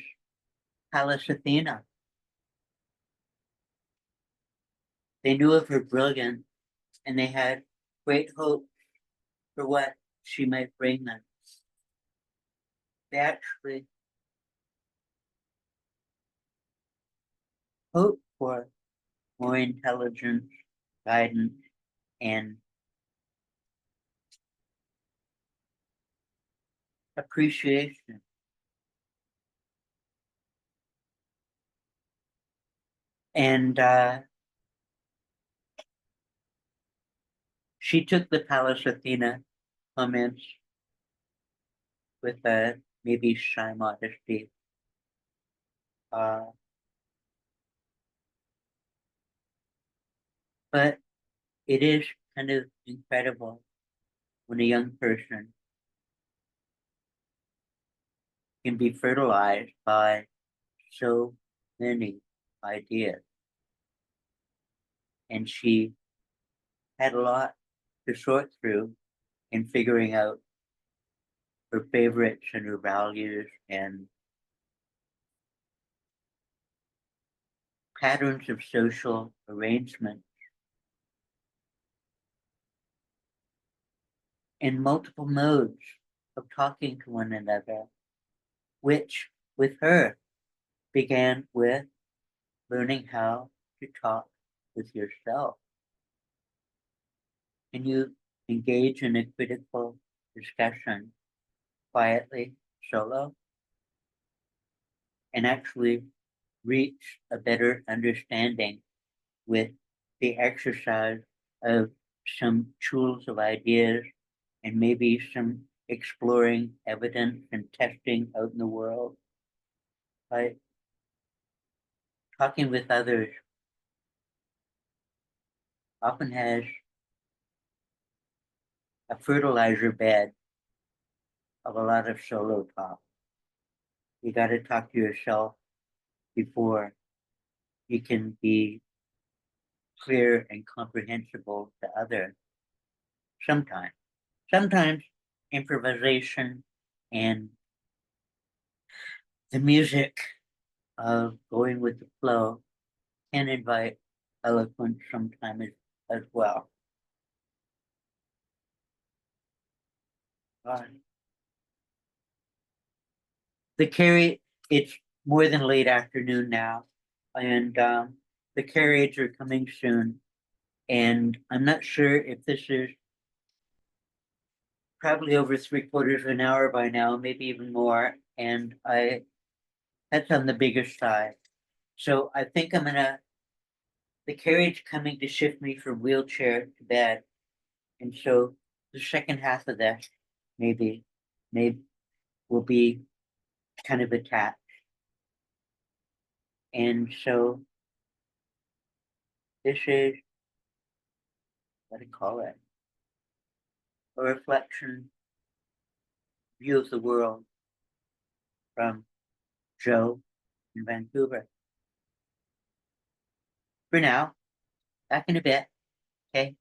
Pallas Athena. They knew of her brilliance and they had great hope for what she might bring them. They actually hoped for more intelligence, guidance, and appreciation. And she took the Pallas Athena comments with maybe shy modesty. But it is kind of incredible when a young person can be fertilized by so many ideas. and she had a lot to sort through in figuring out her favorites and her values and patterns of social arrangement in multiple modes of talking to one another, which with her began with learning how to talk with yourself. Can you engage in a critical discussion quietly, solo, and actually reach a better understanding with the exercise of some tools of ideas and maybe some exploring evidence and testing out in the world? By talking with others often has a fertilizer bed of a lot of solo talk. You got to talk to yourself before you can be clear and comprehensible to others. Sometimes improvisation and the music of going with the flow can invite eloquence sometimes as well. The carry, it's more than late afternoon now, and the carriage are coming soon. And I'm not sure if this is probably over 3/4 of an hour by now, maybe even more. And that's on the bigger side. So I think the carriage coming to shift me from wheelchair to bed. And so the second half of this maybe will be kind of attached. And so this is, what do you call it? A reflection, view of the world from Joe in Vancouver. For now, back in a bit, okay?